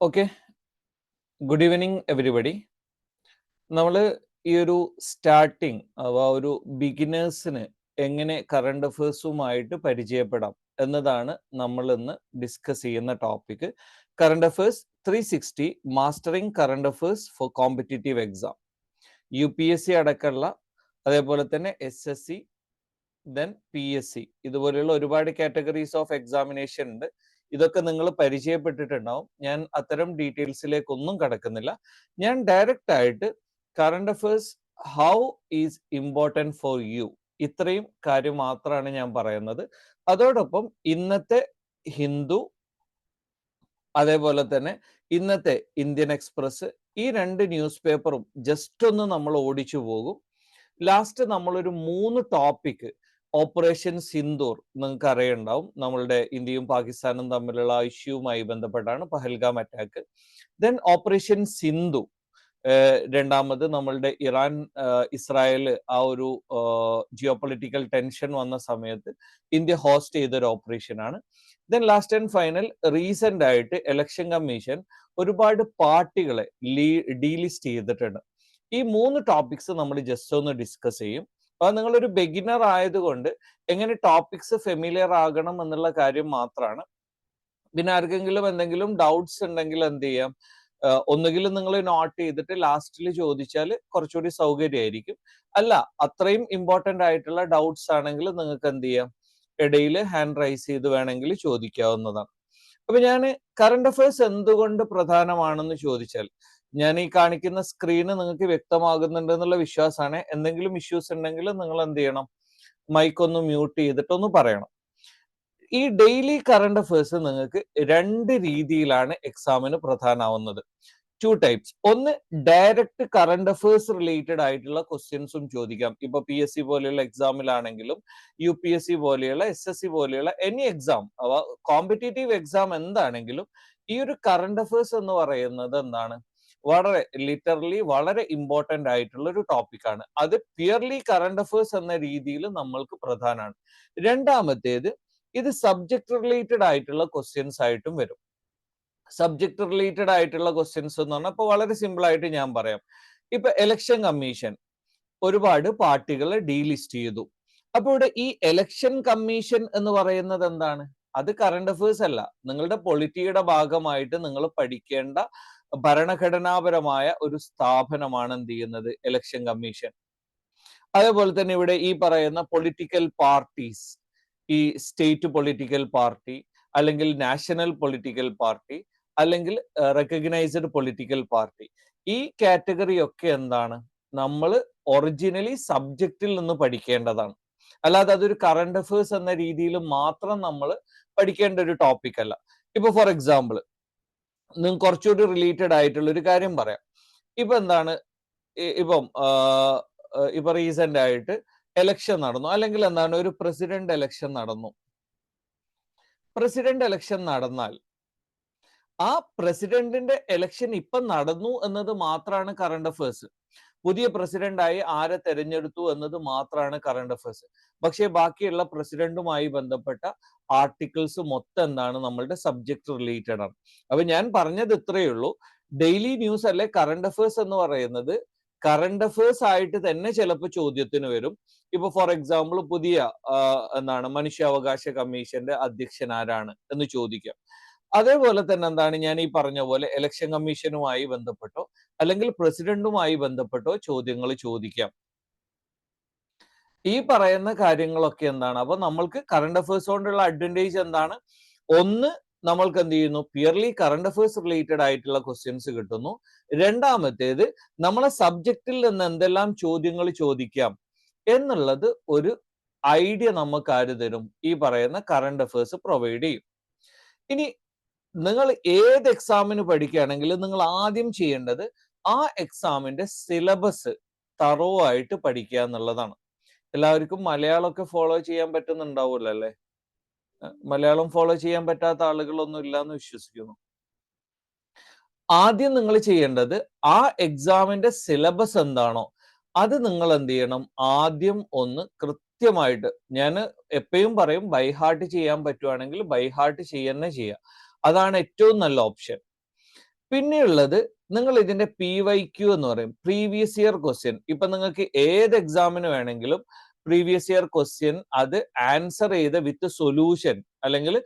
Okay, good evening everybody. നമ്മൾ ഈ ഒരു സ്റ്റാർട്ടിങ് അഥവാ ഒരു ബിഗിനേഴ്സിന് എങ്ങനെ കറണ്ട് അഫേഴ്സുമായിട്ട് പരിചയപ്പെടാം എന്നതാണ് നമ്മൾ ഇന്ന് ഡിസ്കസ് ചെയ്യുന്ന topic. Current affairs 360 mastering current affairs four competitive exam. UPSC അടക്കമുള്ള, അതേപോലെ തന്നെ SSC, ദെൻ PSC, ഇതുപോലെയുള്ള ഒരുപാട് കാറ്റഗറീസ് ഓഫ് എക്സാമിനേഷൻ ഉണ്ട്. ഇതൊക്കെ നിങ്ങൾ പരിചയപ്പെട്ടിട്ടുണ്ടാവും. ഞാൻ അത്തരം ഡീറ്റെയിൽസിലേക്കൊന്നും കടക്കുന്നില്ല. ഞാൻ ഡയറക്റ്റ് ആയിട്ട് current affairs how is important for you, ഇത്രയും കാര്യം മാത്രമാണ് ഞാൻ പറയുന്നത്. അതോടൊപ്പം ഇന്നത്തെ ഹിന്ദു, അതേപോലെ തന്നെ ഇന്നത്തെ ഇന്ത്യൻ എക്സ്പ്രസ്, ഈ രണ്ട് ന്യൂസ് പേപ്പറും ജസ്റ്റ് ഒന്ന് നമ്മൾ ഓടിച്ചു പോകും. ലാസ്റ്റ് നമ്മളൊരു 3 ടോപ്പിക്, ഓപ്പറേഷൻ സിന്ദൂർ നിങ്ങൾക്ക് അറിയുണ്ടാവും, നമ്മളുടെ ഇന്ത്യയും പാകിസ്ഥാനും തമ്മിലുള്ള ഇഷ്യൂവുമായി ബന്ധപ്പെട്ടാണ് Pahalgam attack. Then operation Sindhu, രണ്ടാമത് നമ്മളുടെ ഇറാൻ ഇസ്രായേൽ ആ ഒരു ജിയോ പൊളിറ്റിക്കൽ ടെൻഷൻ വന്ന സമയത്ത് ഇന്ത്യ ഹോസ്റ്റ് ചെയ്തൊരു ഓപ്പറേഷൻ ആണ്. Then last and final, recent ആയിട്ട് ഇലക്ഷൻ കമ്മീഷൻ ഒരുപാട് പാർട്ടികളെ ഡീലിസ്റ്റ് ചെയ്തിട്ടുണ്ട്. ഈ 3 ടോപ്പിക്സ് നമ്മൾ ജസ്റ്റ് ഒന്ന് ഡിസ്കസ് ചെയ്യും. അപ്പൊ നിങ്ങളൊരു ബിഗിനർ ആയതുകൊണ്ട് എങ്ങനെ ടോപ്പിക്സ് ഫെമിലിയർ ആകണം എന്നുള്ള കാര്യം മാത്രമാണ്. പിന്നെ ആർക്കെങ്കിലും എന്തെങ്കിലും ഡൗട്ട്സ് ഉണ്ടെങ്കിൽ എന്ത് ചെയ്യാം, ഒന്നുകിൽ നിങ്ങൾ നോട്ട് ചെയ്തിട്ട് ലാസ്റ്റിൽ ചോദിച്ചാൽ കുറച്ചുകൂടി സൗകര്യമായിരിക്കും. അല്ല, അത്രയും ഇമ്പോർട്ടൻ്റ് ആയിട്ടുള്ള ഡൗട്ട്സ് ആണെങ്കിൽ നിങ്ങൾക്ക് എന്ത് ചെയ്യാം, ഇടയിൽ ഹാൻഡ് റൈസ് ചെയ്ത് വേണമെങ്കിൽ ചോദിക്കാവുന്നതാണ്. അപ്പൊ ഞാൻ കറണ്ട് അഫയേഴ്സ് എന്തുകൊണ്ട് പ്രധാനമാണെന്ന് ചോദിച്ചാൽ, ഞാൻ ഈ കാണിക്കുന്ന സ്ക്രീന് നിങ്ങൾക്ക് വ്യക്തമാകുന്നുണ്ട് എന്നുള്ള വിശ്വാസമാണ്. എന്തെങ്കിലും ഇഷ്യൂസ് ഉണ്ടെങ്കിൽ നിങ്ങൾ എന്ത് ചെയ്യണം, മൈക്ക് ഒന്ന് മ്യൂട്ട് ചെയ്തിട്ടൊന്ന് പറയണം. ഈ ഡെയിലി കറണ്ട് അഫയേഴ്സ് നിങ്ങൾക്ക് 2 രീതിയിലാണ് എക്സാമിന് പ്രധാനമാവുന്നത്. 2 ടൈപ്സ്. ഒന്ന്, ഡയറക്റ്റ് കറണ്ട് അഫയേഴ്സ് റിലേറ്റഡ് ആയിട്ടുള്ള ക്വസ്റ്റ്യൻസും ചോദിക്കാം. ഇപ്പൊ PSC പോലെയുള്ള എക്സാമിലാണെങ്കിലും, UPSC പോലെയുള്ള, SSC പോലെയുള്ള എനി എക്സാം, കോമ്പറ്റേറ്റീവ് എക്സാം എന്താണെങ്കിലും ഈ ഒരു കറണ്ട് അഫയേഴ്സ് എന്ന് പറയുന്നത് എന്താണ്, വളരെ ലിറ്ററലി വളരെ ഇമ്പോർട്ടന്റ് ആയിട്ടുള്ള ഒരു ടോപ്പിക്കാണ്. അത് പ്യുവർലി കറണ്ട് അഫയേഴ്സ് എന്ന രീതിയിൽ നമ്മൾക്ക് പ്രധാനമാണ്. രണ്ടാമത്തേത്, ഇത് സബ്ജക്ട് റിലേറ്റഡ് ആയിട്ടുള്ള ക്വസ്റ്റ്യൻസ് ആയിട്ടും വരും. സബ്ജക്ട് റിലേറ്റഡ് ആയിട്ടുള്ള ക്വസ്റ്റ്യൻസ് എന്ന് പറഞ്ഞാൽ ഇപ്പൊ വളരെ സിമ്പിൾ ആയിട്ട് ഞാൻ പറയാം. ഇപ്പൊ ഇലക്ഷൻ കമ്മീഷൻ ഒരുപാട് പാർട്ടികളെ ഡീലിസ്റ്റ് ചെയ്തു. അപ്പൊ ഇവിടെ ഈ ഇലക്ഷൻ കമ്മീഷൻ എന്ന് പറയുന്നത് എന്താണ്, അത് കറണ്ട് അഫയേഴ്സ് അല്ല, നിങ്ങളുടെ പൊളിറ്റിയുടെ ഭാഗമായിട്ട് നിങ്ങൾ പഠിക്കേണ്ട ഭരണഘടനാപരമായ ഒരു സ്ഥാപനമാണ് എന്ത് ചെയ്യുന്നത്, ഇലക്ഷൻ കമ്മീഷൻ. അതേപോലെ തന്നെ ഇവിടെ ഈ പറയുന്ന പൊളിറ്റിക്കൽ പാർട്ടീസ്, ഈ സ്റ്റേറ്റ് പൊളിറ്റിക്കൽ പാർട്ടി, അല്ലെങ്കിൽ നാഷണൽ പൊളിറ്റിക്കൽ പാർട്ടി, അല്ലെങ്കിൽ റെക്കഗ്നൈസ്ഡ് പൊളിറ്റിക്കൽ പാർട്ടി, ഈ കാറ്റഗറി ഒക്കെ എന്താണ്, നമ്മൾ ഒറിജിനലി സബ്ജക്റ്റിൽ നിന്ന് പഠിക്കേണ്ടതാണ്. അല്ലാതെ അതൊരു കറണ്ട് അഫയേഴ്സ് എന്ന രീതിയിൽ മാത്രം നമ്മൾ പഠിക്കേണ്ട ഒരു ടോപ്പിക് അല്ല. ഇപ്പൊ ഫോർ എക്സാമ്പിൾ, നിങ്ങൾക്ക് കുറച്ചുകൂടി റിലേറ്റഡ് ആയിട്ടുള്ള ഒരു കാര്യം പറയാം. ഇപ്പൊ എന്താണ്, ഇപ്പം ഇപ്പൊ റീസെന്റ് ആയിട്ട് എലക്ഷൻ നടന്നു, അല്ലെങ്കിൽ എന്താണ്, ഒരു പ്രസിഡന്റ് എലക്ഷൻ നടന്നു. പ്രസിഡന്റ് എലക്ഷൻ നടന്നാൽ ആ പ്രസിഡന്റിന്റെ എലക്ഷൻ ഇപ്പം നടന്നു എന്നത് മാത്രമാണ് കറണ്ട് അഫയേഴ്സ്. പുതിയ പ്രസിഡന്റായി ആരെ തെരഞ്ഞെടുത്തു എന്നത് മാത്രമാണ് കറണ്ട് അഫയേഴ്സ്. പക്ഷേ ബാക്കിയുള്ള പ്രസിഡന്റുമായി ബന്ധപ്പെട്ട ആർട്ടിക്കിൾസ് മൊത്തം എന്താണ്, നമ്മളുടെ സബ്ജക്ട് റിലേറ്റഡ് ആണ്. അപ്പൊ ഞാൻ പറഞ്ഞത് ഇത്രയേ ഉള്ളൂ. ഡെയിലി ന്യൂസ് അല്ലെ കറണ്ട് അഫയേഴ്സ് എന്ന് പറയുന്നത് കറണ്ട് അഫയേഴ്സ് ആയിട്ട് തന്നെ ചിലപ്പോൾ ചോദ്യത്തിന് വരും. ഇപ്പൊ ഫോർ എക്സാമ്പിൾ, പുതിയ എന്താണ്, മനുഷ്യാവകാശ കമ്മീഷന്റെ അധ്യക്ഷൻ ആരാണ് എന്ന് ചോദിക്കാം. അതേപോലെ തന്നെ എന്താണ്, ഞാൻ ഈ പറഞ്ഞ പോലെ ഇലക്ഷൻ കമ്മീഷനുമായി ബന്ധപ്പെട്ടോ അല്ലെങ്കിൽ പ്രസിഡന്റുമായി ബന്ധപ്പെട്ടോ ചോദ്യങ്ങൾ ചോദിക്കാം. ഈ പറയുന്ന കാര്യങ്ങളൊക്കെ എന്താണ്, അപ്പൊ നമ്മൾക്ക് കറണ്ട് അഫയേഴ്സ് കൊണ്ടുള്ള അഡ്വാൻറ്റേജ് എന്താണ്, ഒന്ന്, നമ്മൾക്ക് എന്ത് ചെയ്യുന്നു, പ്യുവർലി കറണ്ട് അഫയേഴ്സ് റിലേറ്റഡ് ആയിട്ടുള്ള ക്വസ്റ്റ്യൻസ് കിട്ടുന്നു. രണ്ടാമത്തേത്, നമ്മളെ സബ്ജക്റ്റിൽ നിന്ന് എന്തെല്ലാം ചോദ്യങ്ങൾ ചോദിക്കാം എന്നുള്ളത് ഒരു ഐഡിയ നമുക്ക് ആര് തരും, ഈ പറയുന്ന കറണ്ട് അഫയേഴ്സ് പ്രൊവൈഡ് ചെയ്യും. ഇനി നിങ്ങൾ ഏത് എക്സാമിന് പഠിക്കുകയാണെങ്കിലും നിങ്ങൾ ആദ്യം ചെയ്യേണ്ടത് ആ എക്സാമിന്റെ സിലബസ് തറോ ആയിട്ട് പഠിക്കുക എന്നുള്ളതാണ്. എല്ലാവർക്കും മലയാളമൊക്കെ ഫോളോ ചെയ്യാൻ പറ്റുന്നുണ്ടാവുമല്ലോ അല്ലെ? മലയാളം ഫോളോ ചെയ്യാൻ പറ്റാത്ത ആളുകളൊന്നും ഇല്ല എന്ന് വിശ്വസിക്കുന്നു. ആദ്യം നിങ്ങൾ ചെയ്യേണ്ടത് ആ എക്സാമിന്റെ സിലബസ് എന്താണോ അത് നിങ്ങൾ എന്ത് ചെയ്യണം, ആദ്യം ഒന്ന് കൃത്യമായിട്ട്, ഞാൻ എപ്പോഴും പറയും, ബൈ ഹാർട്ട് ചെയ്യാൻ പറ്റുവാണെങ്കിൽ ബൈ ഹാർട്ട് ചെയ്യുക. അതാണ് ഏറ്റവും നല്ല ഓപ്ഷൻ. പിന്നെയുള്ളത് നിങ്ങൾ ഇതിന്റെ PYQ എന്ന് പറയും, പ്രീവിയസ് ഇയർ ക്വസ്റ്റ്യൻ. ഇപ്പൊ നിങ്ങൾക്ക് ഏത് എക്സാമിന് വേണമെങ്കിലും പ്രീവിയസ് ഇയർ ക്വസ്റ്റ്യൻ അത് ആൻസർ ചെയ്ത് വിത്ത് സൊല്യൂഷൻ അല്ലെങ്കിൽ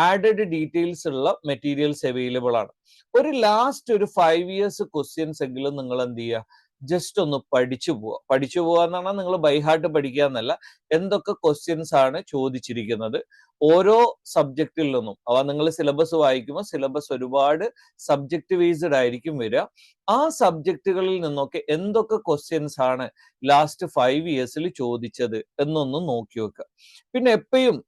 ആഡഡ് ഡീറ്റെയിൽസ് ഉള്ള മെറ്റീരിയൽസ് അവൈലബിൾ ആണ്. ഒരു ലാസ്റ്റ് ഒരു 5 years ക്വസ്റ്റ്യൻസ് എങ്കിലും നിങ്ങൾ എന്ത് ചെയ്യുക, ജസ്റ്റ് ഒന്ന് പഠിച്ചു പോവുക എന്ന് പറഞ്ഞാൽ നിങ്ങൾ ബൈ ഹാർട്ട് പഠിക്കുക എന്നല്ല, എന്തൊക്കെ ക്വസ്റ്റ്യൻസ് ആണ് ചോദിച്ചിരിക്കുന്നത് ഓരോ സബ്ജക്റ്റിൽ നിന്നും. അവ നിങ്ങൾ സിലബസ് വായിക്കുമ്പോൾ സിലബസ് ഒരുപാട് സബ്ജക്ട് ബേസ്ഡ് ആയിരിക്കും വരിക. ആ സബ്ജക്റ്റുകളിൽ നിന്നൊക്കെ എന്തൊക്കെ ക്വസ്റ്റ്യൻസ് ആണ് ലാസ്റ്റ് 5 years ചോദിച്ചത് എന്നൊന്ന് നോക്കി വെക്കുക. പിന്നെ എപ്പോഴും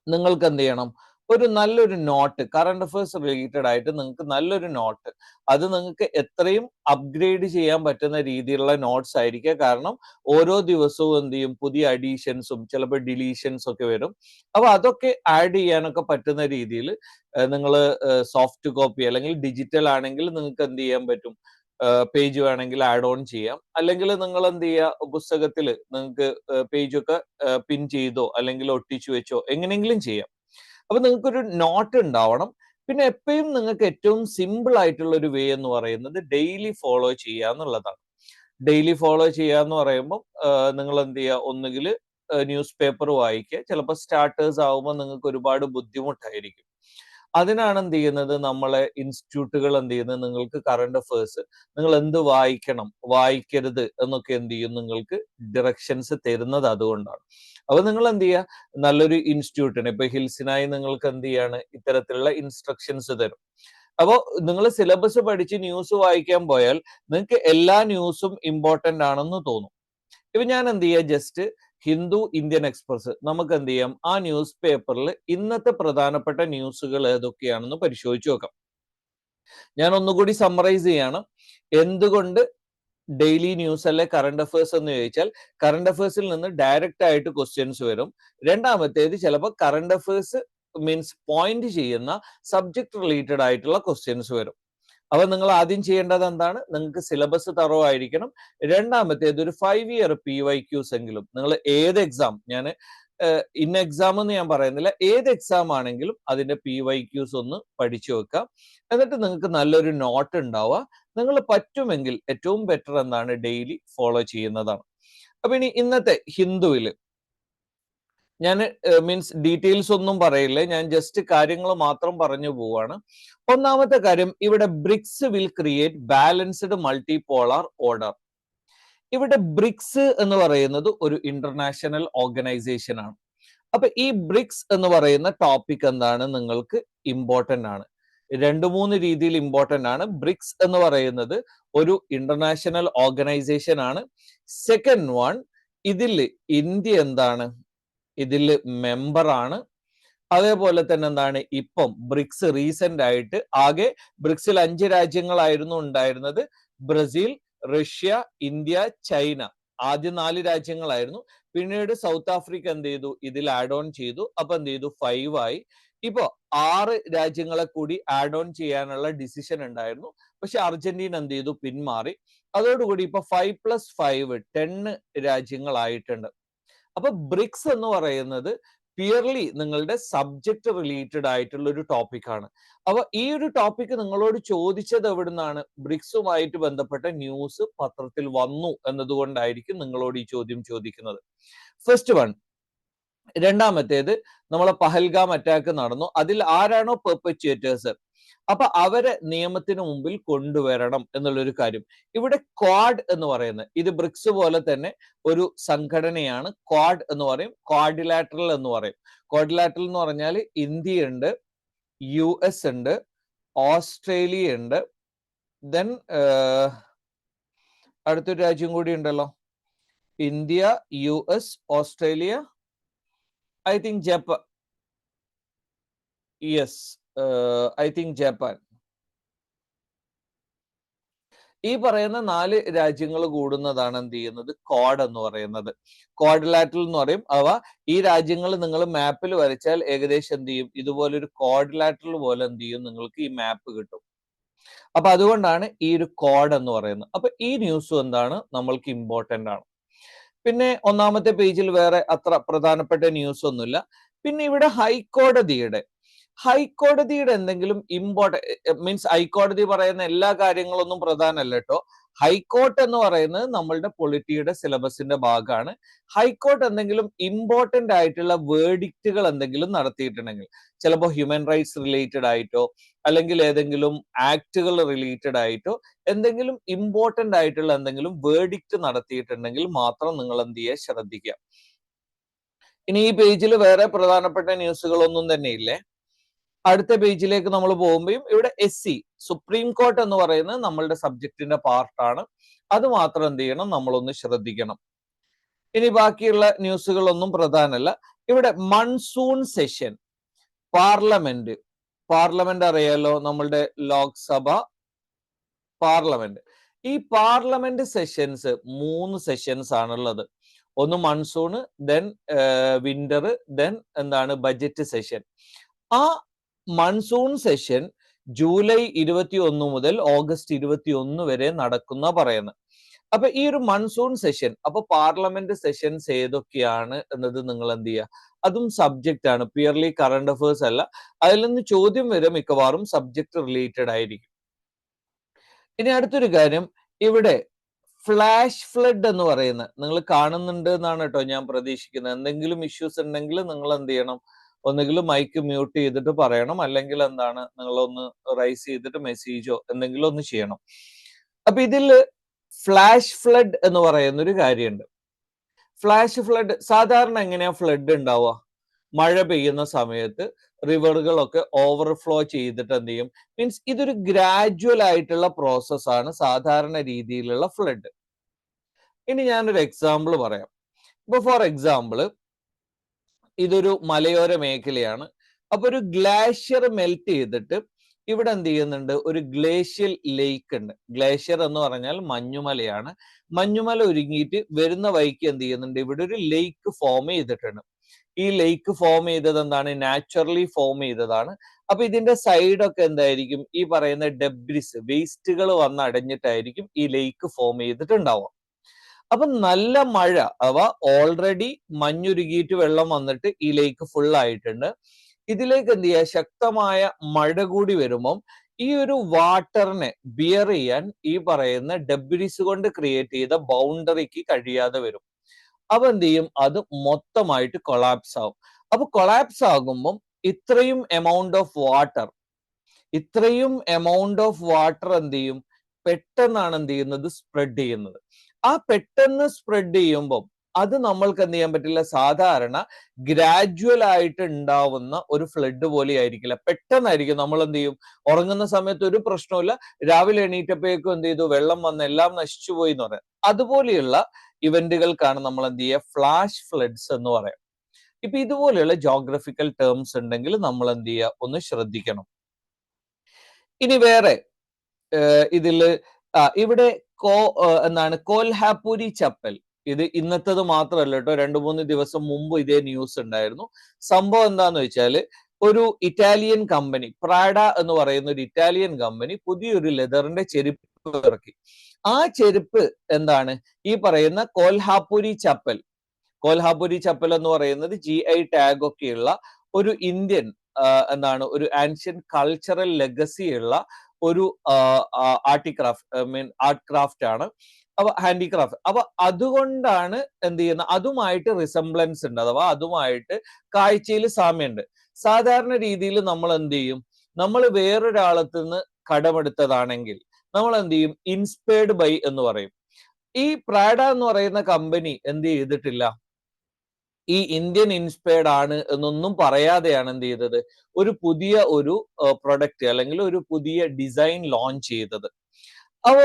നിങ്ങൾക്ക് എന്ത് ചെയ്യണം, ഒരു നല്ലൊരു നോട്ട്, കറണ്ട് അഫയേഴ്സ് റിലേറ്റഡ് ആയിട്ട് നിങ്ങൾക്ക് നല്ലൊരു നോട്ട്, അത് നിങ്ങൾക്ക് എത്രയും അപ്ഗ്രേഡ് ചെയ്യാൻ പറ്റുന്ന രീതിയിലുള്ള നോട്ട്സ് ആയിരിക്കുക. കാരണം ഓരോ ദിവസവും എന്ത് ചെയ്യും, പുതിയ അഡീഷൻസും ചിലപ്പോൾ ഡിലീഷൻസും ഒക്കെ വരും. അപ്പൊ അതൊക്കെ ആഡ് ചെയ്യാനൊക്കെ പറ്റുന്ന രീതിയിൽ നിങ്ങൾ സോഫ്റ്റ് കോപ്പി അല്ലെങ്കിൽ ഡിജിറ്റൽ ആണെങ്കിൽ നിങ്ങൾക്ക് എന്ത് ചെയ്യാൻ പറ്റും, പേജ് വേണമെങ്കിൽ ആഡ് ഓൺ ചെയ്യാം. അല്ലെങ്കിൽ നിങ്ങൾ എന്ത് ചെയ്യുക, പുസ്തകത്തിൽ നിങ്ങൾക്ക് പേജൊക്കെ പിൻ ചെയ്തോ അല്ലെങ്കിൽ ഒട്ടിച്ചു വെച്ചോ എങ്ങനെയെങ്കിലും ചെയ്യാം. അപ്പൊ നിങ്ങൾക്കൊരു നോട്ട് ഉണ്ടാവണം. പിന്നെ എപ്പോഴും നിങ്ങൾക്ക് ഏറ്റവും സിമ്പിൾ ആയിട്ടുള്ള ഒരു വേ എന്ന് പറയുന്നത് ഡെയിലി ഫോളോ ചെയ്യുക എന്നുള്ളതാണ്. ഡെയിലി ഫോളോ ചെയ്യുക എന്ന് പറയുമ്പോൾ നിങ്ങൾ എന്ത് ചെയ്യുക, ഒന്നുകിൽ ന്യൂസ് പേപ്പർ വായിക്കുക. ചിലപ്പോൾ സ്റ്റാർട്ടേഴ്സ് ആവുമ്പോൾ നിങ്ങൾക്ക് ഒരുപാട് ബുദ്ധിമുട്ടായിരിക്കും. അതിനാണ് എന്ത് ചെയ്യുന്നത്, നമ്മളെ ഇൻസ്റ്റിറ്റ്യൂട്ടുകൾ എന്ത് ചെയ്യുന്നത്, നിങ്ങൾക്ക് കറണ്ട് അഫയേഴ്സ് നിങ്ങൾ എന്ത് വായിക്കണം വായിക്കരുത് എന്നൊക്കെ എന്ത് ചെയ്യും, നിങ്ങൾക്ക് ഡിറക്ഷൻസ് തരുന്നത് അതുകൊണ്ടാണ്. അപ്പൊ നിങ്ങൾ എന്ത് ചെയ്യുക, നല്ലൊരു ഇൻസ്റ്റിറ്റ്യൂട്ടിന്, ഇപ്പൊ ഹിൽസിനായി നിങ്ങൾക്ക് എന്ത് ചെയ്യാണ്, ഇത്തരത്തിലുള്ള ഇൻസ്ട്രക്ഷൻസ് തരും. അപ്പോ നിങ്ങൾ സിലബസ് പഠിച്ച് ന്യൂസ് വായിക്കാൻ പോയാൽ നിങ്ങൾക്ക് എല്ലാ ന്യൂസും ഇമ്പോർട്ടന്റ് ആണെന്ന് തോന്നും. ഇപ്പൊ ഞാൻ എന്ത് ചെയ്യുക, ജസ്റ്റ് ഹിന്ദു, ഇന്ത്യൻ എക്സ്പ്രസ് നമുക്ക് എന്ത് ചെയ്യാം, ആ ന്യൂസ് പേപ്പറിൽ ഇന്നത്തെ പ്രധാനപ്പെട്ട ന്യൂസുകൾ ഏതൊക്കെയാണെന്ന് പരിശോധിച്ച് നോക്കാം. ഞാൻ ഒന്നുകൂടി സമ്മറൈസ് ചെയ്യാണ്. എന്തുകൊണ്ട് ഡെയിലി ന്യൂസ് അല്ലെ കറണ്ട് അഫയേഴ്സ് എന്ന് ചോദിച്ചാൽ, കറണ്ട് അഫയേഴ്സിൽ നിന്ന് ഡയറക്റ്റ് ആയിട്ട് ക്വസ്റ്റ്യൻസ് വരും. രണ്ടാമത്തേത് ചിലപ്പോൾ കറണ്ട് അഫയേഴ്സ് മീൻസ് പോയിന്റ് ചെയ്യുന്ന സബ്ജക്ട് റിലേറ്റഡ് ആയിട്ടുള്ള ക്വസ്റ്റ്യൻസ് വരും. അപ്പൊ നിങ്ങൾ ആദ്യം ചെയ്യേണ്ടത് എന്താണ്, നിങ്ങൾക്ക് സിലബസ് തറോ ആയിരിക്കണം. രണ്ടാമത്തേത് ഒരു 5 year PYQs എങ്കിലും നിങ്ങൾ ഏത് എക്സാം, ഞാൻ ഇന്ന എക്സാം എന്ന് ഞാൻ പറയുന്നില്ല, ഏത് എക്സാം ആണെങ്കിലും അതിന്റെ PYQs ഒന്ന് പഠിച്ചു വെക്കാം. എന്നിട്ട് നിങ്ങൾക്ക് നല്ലൊരു നോട്ട് ഉണ്ടാവുക. നിങ്ങൾ പറ്റുമെങ്കിൽ ഏറ്റവും ബെറ്റർ എന്താണ്, ഡെയിലി ഫോളോ ചെയ്യുന്നതാണ്. അപ്പൊ ഇനി ഇന്നത്തെ ഹിന്ദുവില് ഞാൻ മീൻസ് ഡീറ്റെയിൽസ് ഒന്നും പറയില്ല, ഞാൻ ജസ്റ്റ് കാര്യങ്ങൾ മാത്രം പറഞ്ഞു പോവാണ്. ഒന്നാമത്തെ കാര്യം, ഇവിടെ BRICS will create balanced multipolar order. ഇവിടെ ബ്രിക്സ് എന്ന് പറയുന്നത് ഒരു ഇന്റർനാഷണൽ ഓർഗനൈസേഷൻ ആണ്. അപ്പൊ ഈ ബ്രിക്സ് എന്ന് പറയുന്ന ടോപ്പിക് എന്താണ്, നിങ്ങൾക്ക് ഇമ്പോർട്ടന്റ് ആണ്. 2-3 രീതിയിൽ ഇമ്പോർട്ടന്റ് ആണ്. ബ്രിക്സ് എന്ന് പറയുന്നത് ഒരു ഇന്റർനാഷണൽ ഓർഗനൈസേഷൻ ആണ്. സെക്കൻഡ് വൺ, ഇതിൽ ഇന്ത്യ എന്താണ്, ഇതിൽ മെമ്പർ ആണ്. അതേപോലെ തന്നെ എന്താണ്, ഇപ്പം ബ്രിക്സ് റീസെന്റ് ആയിട്ട് ആകെ ബ്രിക്സിൽ 5 രാജ്യങ്ങളായിരുന്നു ഉണ്ടായിരുന്നത്. Brazil, Russia, India, China. ആദ്യം 4 രാജ്യങ്ങളായിരുന്നു. പിന്നീട് സൗത്ത് ആഫ്രിക്ക എന്ത് ചെയ്തു, ഇതിൽ ആഡ് ഓൺ ചെയ്തു. അപ്പൊ എന്ത് ചെയ്തു, 5 ആയി. ഇപ്പോ 6 രാജ്യങ്ങളെ കൂടി ആഡ് ഓൺ ചെയ്യാനുള്ള ഡിസിഷൻ ഉണ്ടായിരുന്നു. പക്ഷെ അർജന്റീന എന്ത് ചെയ്തു, പിന്മാറി. അതോടുകൂടി ഇപ്പൊ 5+5 10 രാജ്യങ്ങളായിട്ടുണ്ട്. അപ്പൊ ബ്രിക്സ് എന്ന് പറയുന്നത് പ്യുവർലി നിങ്ങളുടെ സബ്ജക്ട് റിലേറ്റഡ് ആയിട്ടുള്ള ഒരു ടോപ്പിക് ആണ്. അപ്പൊ ഈ ഒരു ടോപ്പിക് നിങ്ങളോട് ചോദിച്ചത് എവിടുന്നാണ്, ബ്രിക്സുമായിട്ട് ബന്ധപ്പെട്ട ന്യൂസ് പത്രത്തിൽ വന്നു എന്നതുകൊണ്ടായിരിക്കും നിങ്ങളോട് ഈ ചോദ്യം ചോദിക്കുന്നത്. First one. രണ്ടാമത്തേത്, നമ്മളെ പഹൽഗാം അറ്റാക്ക് നടന്നു, അതിൽ ആരാണോ പെർപെച്വേറ്റേഴ്സ് അപ്പൊ അവരെ നിയമത്തിന് മുമ്പിൽ കൊണ്ടുവരണം എന്നുള്ളൊരു കാര്യം. ഇവിടെ ക്വാഡ് എന്ന് പറയുന്നത് ഇത് ബ്രിക്സ് പോലെ തന്നെ ഒരു സംഘടനയാണ്. ക്വാഡ് എന്ന് പറയും, ക്വാഡിലാറ്ററൽ എന്ന് പറയും. ക്വാഡിലാറ്ററൽ എന്ന് പറഞ്ഞാൽ ഇന്ത്യ ഉണ്ട്, US ഉണ്ട്, ഓസ്ട്രേലിയ ഉണ്ട്, ദെൻ അടുത്തൊരു രാജ്യം കൂടി ഉണ്ടല്ലോ, India, US, Australia, I think Japan. Yes, I think Japan. ഈ പറയുന്ന 4 രാജ്യങ്ങൾ കൂടുന്നതാണ് എന്ത് ചെയ്യുന്നത്, ക്വാഡ് എന്ന് പറയുന്നത്. ക്വാഡ്രിലാറ്ററൽ എന്ന് പറയും. അവ ഈ രാജ്യങ്ങൾ നിങ്ങൾ മാപ്പിൽ വരച്ചാൽ ഏകദേശം എന്ത് ചെയ്യും, ഇതുപോലൊരു ക്വാഡ്രിലാറ്ററൽ പോലെ എന്ത് ചെയ്യും, നിങ്ങൾക്ക് ഈ മാപ്പ് കിട്ടും. അപ്പൊ അതുകൊണ്ടാണ് ഈ ഒരു ക്വാഡ് എന്ന് പറയുന്നത്. അപ്പൊ ഈ ന്യൂസും എന്താണ്, നമ്മൾക്ക് ഇമ്പോർട്ടന്റ് ആണ്. പിന്നെ ഒന്നാമത്തെ പേജിൽ വേറെ അത്ര പ്രധാനപ്പെട്ട ന്യൂസ് ഒന്നുമില്ല. പിന്നെ ഇവിടെ ഹൈക്കോടതിയുടെ ഹൈക്കോടതിയുടെ എന്തെങ്കിലും മീൻസ് ഹൈക്കോടതി പറയുന്ന എല്ലാ കാര്യങ്ങളൊന്നും പ്രധാനമല്ല കേട്ടോ. ഹൈക്കോർട്ട് എന്ന് പറയുന്നത് നമ്മളുടെ പൊളിറ്റിയുടെ സിലബസിന്റെ ഭാഗമാണ്. ഹൈക്കോർട്ട് എന്തെങ്കിലും ഇമ്പോർട്ടന്റ് ആയിട്ടുള്ള വേർഡിക്റ്റുകൾ എന്തെങ്കിലും നടത്തിയിട്ടുണ്ടെങ്കിൽ, ചിലപ്പോൾ ഹ്യൂമൻ റൈറ്റ്സ് റിലേറ്റഡ് ആയിട്ടോ അല്ലെങ്കിൽ ഏതെങ്കിലും ആക്ടുകൾ റിലേറ്റഡ് ആയിട്ടോ എന്തെങ്കിലും ഇമ്പോർട്ടന്റ് ആയിട്ടുള്ള എന്തെങ്കിലും വേർഡിക്റ്റ് നടത്തിയിട്ടുണ്ടെങ്കിൽ മാത്രം നിങ്ങൾ എന്ത് ചെയ്യുക, ശ്രദ്ധിക്കുക. ഇനി ഈ പേജിൽ വേറെ പ്രധാനപ്പെട്ട ന്യൂസുകളൊന്നും തന്നെ ഇല്ലേ. അടുത്ത പേജിലേക്ക് നമ്മൾ പോകുമ്പോഴും ഇവിടെ SC സുപ്രീം കോർട്ട് എന്ന് പറയുന്നത് നമ്മളുടെ സബ്ജക്റ്റിന്റെ പാർട്ടാണ്. അത് മാത്രം എന്ത് ചെയ്യണം, നമ്മളൊന്ന് ശ്രദ്ധിക്കണം. ഇനി ബാക്കിയുള്ള ന്യൂസുകളൊന്നും പ്രധാനമല്ല. ഇവിടെ മൺസൂൺ സെഷൻ, പാർലമെന്റ് അറിയാലോ, നമ്മളുടെ ലോക്സഭ, പാർലമെന്റ്. ഈ പാർലമെന്റ് സെഷൻസ് 3 സെഷൻസ് ആണുള്ളത്. ഒന്ന് മൺസൂൺ, ദെൻ വിന്റർ, ദെൻ എന്താണ് ബജറ്റ് സെഷൻ. ആ മൺസൂൺ സെഷൻ ജൂലൈ 21 മുതൽ ഓഗസ്റ്റ് 21 വരെ നടക്കുന്ന പറയുന്നത്. അപ്പൊ ഈ ഒരു മൺസൂൺ സെഷൻ, അപ്പൊ പാർലമെന്റ് സെഷൻസ് ഏതൊക്കെയാണ് എന്നത് നിങ്ങൾ എന്ത് ചെയ്യുക, അതും സബ്ജക്റ്റ് ആണ്, പ്യുവർലി കറണ്ട് അഫേഴ്സ് അല്ല. അതിൽ നിന്ന് ചോദ്യം വരെ മിക്കവാറും സബ്ജക്ട് റിലേറ്റഡ് ആയിരിക്കും. ഇനി അടുത്തൊരു കാര്യം, ഇവിടെ ഫ്ലാഷ് ഫ്ലഡ് എന്ന് പറയുന്നത് നിങ്ങൾ കാണുന്നുണ്ട് എന്നാണ് കേട്ടോ ഞാൻ പ്രതീക്ഷിക്കുന്നത്. എന്തെങ്കിലും ഇഷ്യൂസ് ഉണ്ടെങ്കിൽ നിങ്ങൾ എന്ത് ചെയ്യണം, ഒന്നുകിൽ മൈക്ക് മ്യൂട്ട് ചെയ്തിട്ട് പറയണം, അല്ലെങ്കിൽ എന്താണ് നിങ്ങളൊന്ന് റൈസ് ചെയ്തിട്ട് മെസ്സേജോ എന്തെങ്കിലും ഒന്ന് ചെയ്യണം. അപ്പൊ ഇതില് ഫ്ലാഷ് ഫ്ലഡ് എന്ന് പറയുന്ന ഒരു കാര്യമുണ്ട്. ഫ്ലാഷ് ഫ്ലഡ് സാധാരണ എങ്ങനെയാ ഫ്ലഡ് ഉണ്ടാവുക? മഴ പെയ്യുന്ന സമയത്ത് റിവറുകളൊക്കെ ഓവർഫ്ലോ ചെയ്തിട്ട് എന്ത് ചെയ്യും, മീൻസ് ഇതൊരു ഗ്രാജുവൽ ആയിട്ടുള്ള പ്രോസസ് ആണ് സാധാരണ രീതിയിലുള്ള ഫ്ലഡ്. ഇനി ഞാനൊരു എക്സാമ്പിൾ പറയാം. ഇപ്പൊ ഫോർ എക്സാമ്പിൾ ഇതൊരു മലയോര മേഖലയാണ്. അപ്പൊ ഒരു ഗ്ലാഷ്യർ മെൽറ്റ് ചെയ്തിട്ട് ഇവിടെ എന്ത് ചെയ്യുന്നുണ്ട്, ഒരു ഗ്ലേഷ്യൽ ലേക്ക് ഉണ്ട്. ഗ്ലേഷ്യർ എന്ന് പറഞ്ഞാൽ മഞ്ഞുമലയാണ്. മഞ്ഞുമല ഒരുങ്ങിയിട്ട് വരുന്ന വഴിക്ക് എന്ത് ചെയ്യുന്നുണ്ട്, ഇവിടെ ഒരു ലേക്ക് ഫോം ചെയ്തിട്ടുണ്ട്. ഈ ലേക്ക് ഫോം ചെയ്തത് എന്താണ്, നാച്ചുറലി ഫോം ചെയ്തതാണ്. അപ്പൊ ഇതിന്റെ സൈഡൊക്കെ എന്തായിരിക്കും, ഈ പറയുന്ന ഡെബ്രിസ്, വേസ്റ്റുകൾ വന്ന് അടഞ്ഞിട്ടായിരിക്കും ഈ ലേക്ക് ഫോം ചെയ്തിട്ടുണ്ടാവുക. അപ്പൊ നല്ല മഴ, അവ ഓൾറെഡി മഞ്ഞുരുകിയിട്ട് വെള്ളം വന്നിട്ട് ഈ ലേക്ക് ഫുൾ ആയിട്ടുണ്ട്. ഇതിലേക്ക് എന്ത് ചെയ്യുക, ശക്തമായ മഴ കൂടി വരുമ്പം ഈ ഒരു വാട്ടറിനെ ബിയർ ചെയ്യാൻ ഈ പറയുന്ന ഡെബ്രിസ് കൊണ്ട് ക്രിയേറ്റ് ചെയ്ത ബൗണ്ടറിക്ക് കഴിയാതെ വരും. അപ്പൊ എന്ത് ചെയ്യും, അത് മൊത്തമായിട്ട് കൊളാപ്സ് ആവും. അപ്പൊ കൊളാപ്സ് ആകുമ്പം ഇത്രയും എമൗണ്ട് ഓഫ് വാട്ടർ എന്ത് ചെയ്യും, പെട്ടെന്നാണ് എന്ത് ചെയ്യുന്നത്, സ്പ്രെഡ് ചെയ്യുന്നത്. ആ പെട്ടെന്ന് സ്പ്രെഡ് ചെയ്യുമ്പോൾ അത് നമ്മൾക്ക് എന്ത് ചെയ്യാൻ പറ്റില്ല, സാധാരണ ഗ്രാജുവൽ ആയിട്ട് ഉണ്ടാവുന്ന ഒരു ഫ്ലഡ് പോലെ ആയിരിക്കില്ല, പെട്ടെന്നായിരിക്കും. നമ്മൾ എന്ത് ചെയ്യും, ഉറങ്ങുന്ന സമയത്ത് ഒരു പ്രശ്നമില്ല, രാവിലെ എണീറ്റപ്പോഴേക്കും എന്ത് ചെയ്തു, വെള്ളം വന്ന് എല്ലാം നശിച്ചു പോയി എന്ന് പറയാം. അതുപോലെയുള്ള ഇവന്റുകൾക്കാണ് നമ്മൾ എന്ത് ചെയ്യുക, ഫ്ലാഷ് ഫ്ലഡ്സ് എന്ന് പറയാം. ഇപ്പൊ ഇതുപോലെയുള്ള ജോഗ്രഫിക്കൽ ടേംസ് ഉണ്ടെങ്കിൽ നമ്മൾ എന്ത് ചെയ്യുക, ഒന്ന് ശ്രദ്ധിക്കണം. ഇനി വേറെ ഇതില് ഇവിടെ എന്താണ് കോൽഹാപുരി ചപ്പൽ, ഇത് ഇന്നത്തത് മാത്രമല്ല കേട്ടോ, 2-3 ദിവസം മുമ്പ് ഇതേ ന്യൂസ് ഉണ്ടായിരുന്നു. സംഭവം എന്താന്ന് വെച്ചാല്, ഒരു ഇറ്റാലിയൻ കമ്പനി, പ്രാഡ എന്ന് പറയുന്ന ഒരു ഇറ്റാലിയൻ കമ്പനി പുതിയൊരു ലെതറിന്റെ ചെരുപ്പ് ഇറക്കി. ആ ചെരുപ്പ് എന്താണ്, ഈ പറയുന്ന കോൽഹാപുരി ചപ്പൽ എന്ന് പറയുന്നത് GI ടാഗ് ഒക്കെയുള്ള ഒരു ഇന്ത്യൻ എന്താണ്, ഒരു ആൻഷ്യൻ കൾച്ചറൽ ലെഗസി ഉള്ള ഒരു ആർട്ട് ക്രാഫ്റ്റ് ആണ്. അപ്പൊ ഹാൻഡിക്രാഫ്റ്റ്. അപ്പൊ അതുകൊണ്ടാണ് എന്ത് ചെയ്യുന്നത്, അതുമായിട്ട് റിസംബ്ലൻസ് ഉണ്ട്, അഥവാ അതുമായിട്ട് കാഴ്ചയിൽ സാമ്യമുണ്ട്. സാധാരണ രീതിയിൽ നമ്മൾ എന്ത് ചെയ്യും, നമ്മൾ വേറൊരാളത്ത് നിന്ന് കടമെടുത്തതാണെങ്കിൽ നമ്മൾ എന്ത് ചെയ്യും, ഇൻസ്പയർഡ് ബൈ എന്ന് പറയും. ഈ പ്രാഡ എന്ന് പറയുന്ന കമ്പനി എന്ത് ചെയ്തിട്ടില്ല, ഈ ഇന്ത്യൻ ഇൻസ്പയർഡ് ആണ് എന്നൊന്നും പറയാതെയാണ് എന്ത് ചെയ്തത്, ഒരു പുതിയ ഒരു പ്രൊഡക്റ്റ് അല്ലെങ്കിൽ ഒരു പുതിയ ഡിസൈൻ ലോഞ്ച് ചെയ്തത്. അപ്പൊ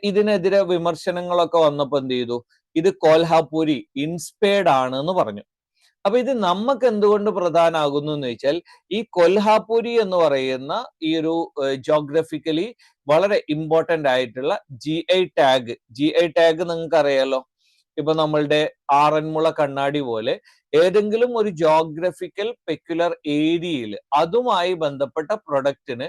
ഇതിനെതിരെ വിമർശനങ്ങളൊക്കെ വന്നപ്പോ എന്ത് ചെയ്തു, ഇത് കോൽഹാപുരി ഇൻസ്പയർഡ് ആണ് എന്ന് പറഞ്ഞു. അപ്പൊ ഇത് നമുക്ക് എന്തുകൊണ്ട് പ്രധാനമാകുന്നു എന്ന് വെച്ചാൽ, ഈ കൊൽഹാപുരി എന്ന് പറയുന്ന ഈ ഒരു ജോഗ്രഫിക്കലി വളരെ ഇമ്പോർട്ടന്റ് ആയിട്ടുള്ള GI ടാഗ് നിങ്ങൾക്ക് അറിയാലോ. ഇപ്പൊ നമ്മളുടെ ആറന്മുള കണ്ണാടി പോലെ ഏതെങ്കിലും ഒരു ജോഗ്രഫിക്കൽ പെക്യുലർ ഏരിയയിൽ അതുമായി ബന്ധപ്പെട്ട പ്രൊഡക്റ്റിന്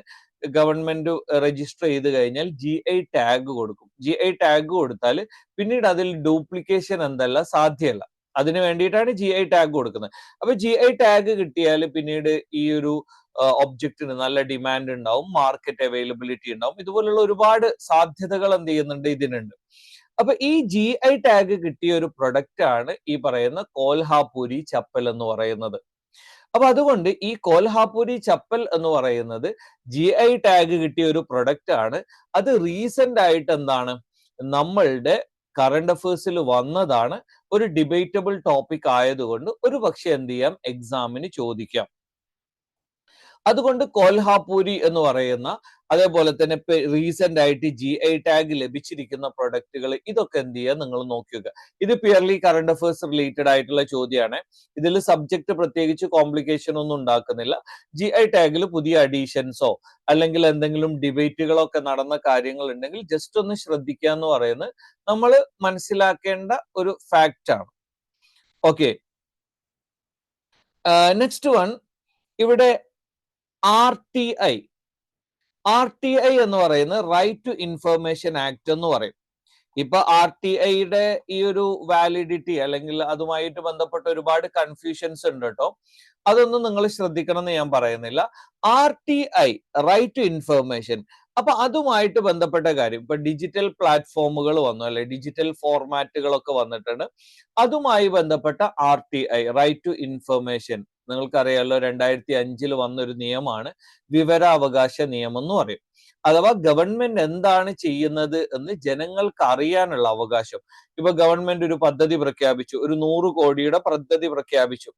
ഗവൺമെന്റ് രജിസ്റ്റർ ചെയ്ത് കഴിഞ്ഞാൽ GI ടാഗ് കൊടുക്കും. GI ടാഗ് കൊടുത്താൽ പിന്നീട് അതിൽ ഡ്യൂപ്ലിക്കേഷൻ എന്തല്ല സാധ്യമല്ല. അതിന് വേണ്ടിയിട്ടാണ് GI ടാഗ് കൊടുക്കുന്നത്. അപ്പൊ GI ടാഗ് കിട്ടിയാൽ പിന്നീട് ഈ ഒരു ഒബ്ജക്റ്റിന് നല്ല ഡിമാൻഡ് ഉണ്ടാവും, മാർക്കറ്റ് അവൈലബിലിറ്റി ഉണ്ടാവും. ഇതുപോലുള്ള ഒരുപാട് സാധ്യതകൾ എന്ത് ചെയ്യുന്നുണ്ട്, ഇതിനുണ്ട്. അപ്പൊ ഈ GI ടാഗ് കിട്ടിയ ഒരു പ്രൊഡക്റ്റ് ആണ് ഈ പറയുന്ന കോൽഹാപൂരി ചപ്പൽ എന്ന് പറയുന്നത്. അപ്പൊ അതുകൊണ്ട് ഈ കോൽഹാപൂരി ചപ്പൽ എന്ന് പറയുന്നത് GI ടാഗ് കിട്ടിയ ഒരു പ്രൊഡക്റ്റ് ആണ്. അത് റീസെന്റ് ആയിട്ട് എന്താണ്, നമ്മളുടെ കറണ്ട് അഫേഴ്സിൽ വന്നതാണ്. ഒരു ഡിബേറ്റബിൾ ടോപ്പിക് ആയതുകൊണ്ട് ഒരു പക്ഷെ എന്ത് ചെയ്യാം, എക്സാമിന് ചോദിക്കാം. അതുകൊണ്ട് കോൽഹാപൂരി എന്ന് പറയുന്ന, അതേപോലെ തന്നെ റീസെന്റ് ആയിട്ട് GI ടാഗ് ലഭിച്ചിരിക്കുന്ന പ്രൊഡക്റ്റുകൾ, ഇതൊക്കെ എന്ത് ചെയ്യുക, നിങ്ങൾ നോക്കുക. ഇത് പ്യുവർലി കറണ്ട് അഫേഴ്സ് റിലേറ്റഡ് ആയിട്ടുള്ള ചോദ്യമാണ്. ഇതിൽ സബ്ജക്ട് പ്രത്യേകിച്ച് കോംപ്ലിക്കേഷൻ ഒന്നും ഉണ്ടാക്കുന്നില്ല. GI ടാഗിൽ പുതിയ അഡീഷൻസോ അല്ലെങ്കിൽ എന്തെങ്കിലും ഡിബേറ്റുകളോ ഒക്കെ നടന്ന കാര്യങ്ങൾ ഉണ്ടെങ്കിൽ ജസ്റ്റ് ഒന്ന് ശ്രദ്ധിക്കുക എന്ന് പറയുന്നത് നമ്മൾ മനസ്സിലാക്കേണ്ട ഒരു ഫാക്റ്റ് ആണ്. ഓക്കെ, നെക്സ്റ്റ് വൺ, ഇവിടെ RTI എന്ന് പറയുന്നത് റൈറ്റ് ടു ഇൻഫർമേഷൻ ആക്ട് എന്ന് പറയും. ഇപ്പൊ RTIയുടെ ഈ ഒരു വാലിഡിറ്റി അല്ലെങ്കിൽ അതുമായിട്ട് ബന്ധപ്പെട്ട ഒരുപാട് കൺഫ്യൂഷൻസ് ഉണ്ട് കേട്ടോ. അതൊന്നും നിങ്ങൾ ശ്രദ്ധിക്കണം എന്ന് ഞാൻ പറയുന്നില്ല. RTI റൈറ്റ് ടു ഇൻഫർമേഷൻ, അപ്പൊ അതുമായിട്ട് ബന്ധപ്പെട്ട കാര്യം, ഇപ്പൊ ഡിജിറ്റൽ പ്ലാറ്റ്ഫോമുകൾ വന്നു അല്ലെ, ഡിജിറ്റൽ ഫോർമാറ്റുകളൊക്കെ വന്നിട്ടുണ്ട്. അതുമായി ബന്ധപ്പെട്ട RTI റൈറ്റ് ടു ഇൻഫർമേഷൻ, നിങ്ങൾക്കറിയാലോ 2005 വന്നൊരു നിയമമാണ് വിവരാവകാശ നിയമം എന്ന് പറയും. അഥവാ ഗവൺമെന്റ് എന്താണ് ചെയ്യുന്നത് എന്ന് ജനങ്ങൾക്ക് അറിയാനുള്ള അവകാശം. ഇപ്പൊ ഗവൺമെന്റ് ഒരു പദ്ധതി പ്രഖ്യാപിച്ചു, ഒരു 100 കോടിയുടെ പദ്ധതി പ്രഖ്യാപിച്ചു.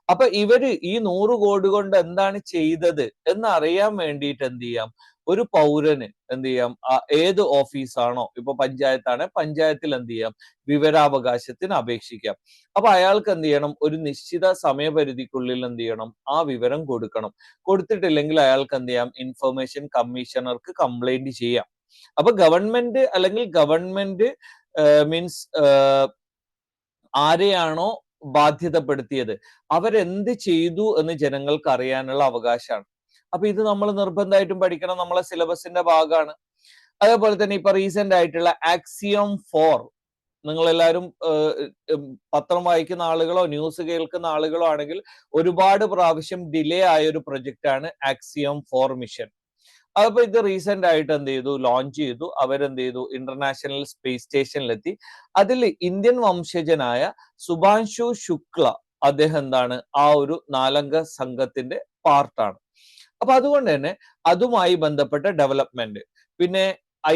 അപ്പൊ ഇവര് ഈ 100 കോടി കൊണ്ട് എന്താണ് ചെയ്തത് എന്ന് അറിയാൻ വേണ്ടിയിട്ട് എന്ത് ചെയ്യാം, ഒരു പൗരന് എന്ത് ചെയ്യാം, ഏത് ഓഫീസാണോ, ഇപ്പൊ പഞ്ചായത്താണ്, പഞ്ചായത്തിൽ എന്ത് ചെയ്യാം, വിവരാവകാശത്തിന് അപേക്ഷിക്കാം. അപ്പൊ അയാൾക്ക് എന്ത് ചെയ്യണം, ഒരു നിശ്ചിത സമയപരിധിക്കുള്ളിൽ എന്ത് ചെയ്യണം, ആ വിവരം കൊടുക്കണം. കൊടുത്തിട്ടില്ലെങ്കിൽ അയാൾക്ക് എന്ത് ചെയ്യാം, ഇൻഫർമേഷൻ കമ്മീഷണർക്ക് കംപ്ലൈന്റ് ചെയ്യാം. അപ്പൊ ഗവൺമെന്റ് അല്ലെങ്കിൽ ഗവൺമെന്റ് മീൻസ് ആരെയാണോ ബാധ്യതപ്പെടുത്തിയത് അവരെന്ത് ചെയ്തു എന്ന് ജനങ്ങൾക്ക് അറിയാനുള്ള അവകാശമാണ്. അപ്പൊ ഇത് നമ്മൾ നിർബന്ധമായിട്ടും പഠിക്കണം, നമ്മളെ സിലബസിന്റെ ഭാഗമാണ്. അതേപോലെ തന്നെ ഇപ്പൊ റീസെന്റ് ആയിട്ടുള്ള ആക്സിയം 4, നിങ്ങൾ എല്ലാവരും പത്രം വായിക്കുന്ന ആളുകളോ ന്യൂസ് കേൾക്കുന്ന ആളുകളോ ആണെങ്കിൽ ഒരുപാട് പ്രാവശ്യം ഡിലേ ആയ ഒരു പ്രൊജക്റ്റ് ആണ് ആക്സിയം 4 മിഷൻ. അപ്പൊ ഇത് റീസെന്റ് ആയിട്ട് എന്ത് ചെയ്തു, ലോഞ്ച് ചെയ്തു. അവരെന്ത് ചെയ്തു, ഇന്റർനാഷണൽ സ്പേസ് സ്റ്റേഷനിലെത്തി. അതിൽ ഇന്ത്യൻ വംശജനായ സുഭാൻഷു ശുക്ല, അദ്ദേഹം എന്താണ്, ആ ഒരു 4-അംഗ സംഘത്തിന്റെ പാർട്ടാണ്. അപ്പൊ അതുകൊണ്ട് തന്നെ അതുമായി ബന്ധപ്പെട്ട ഡെവലപ്മെന്റ്, പിന്നെ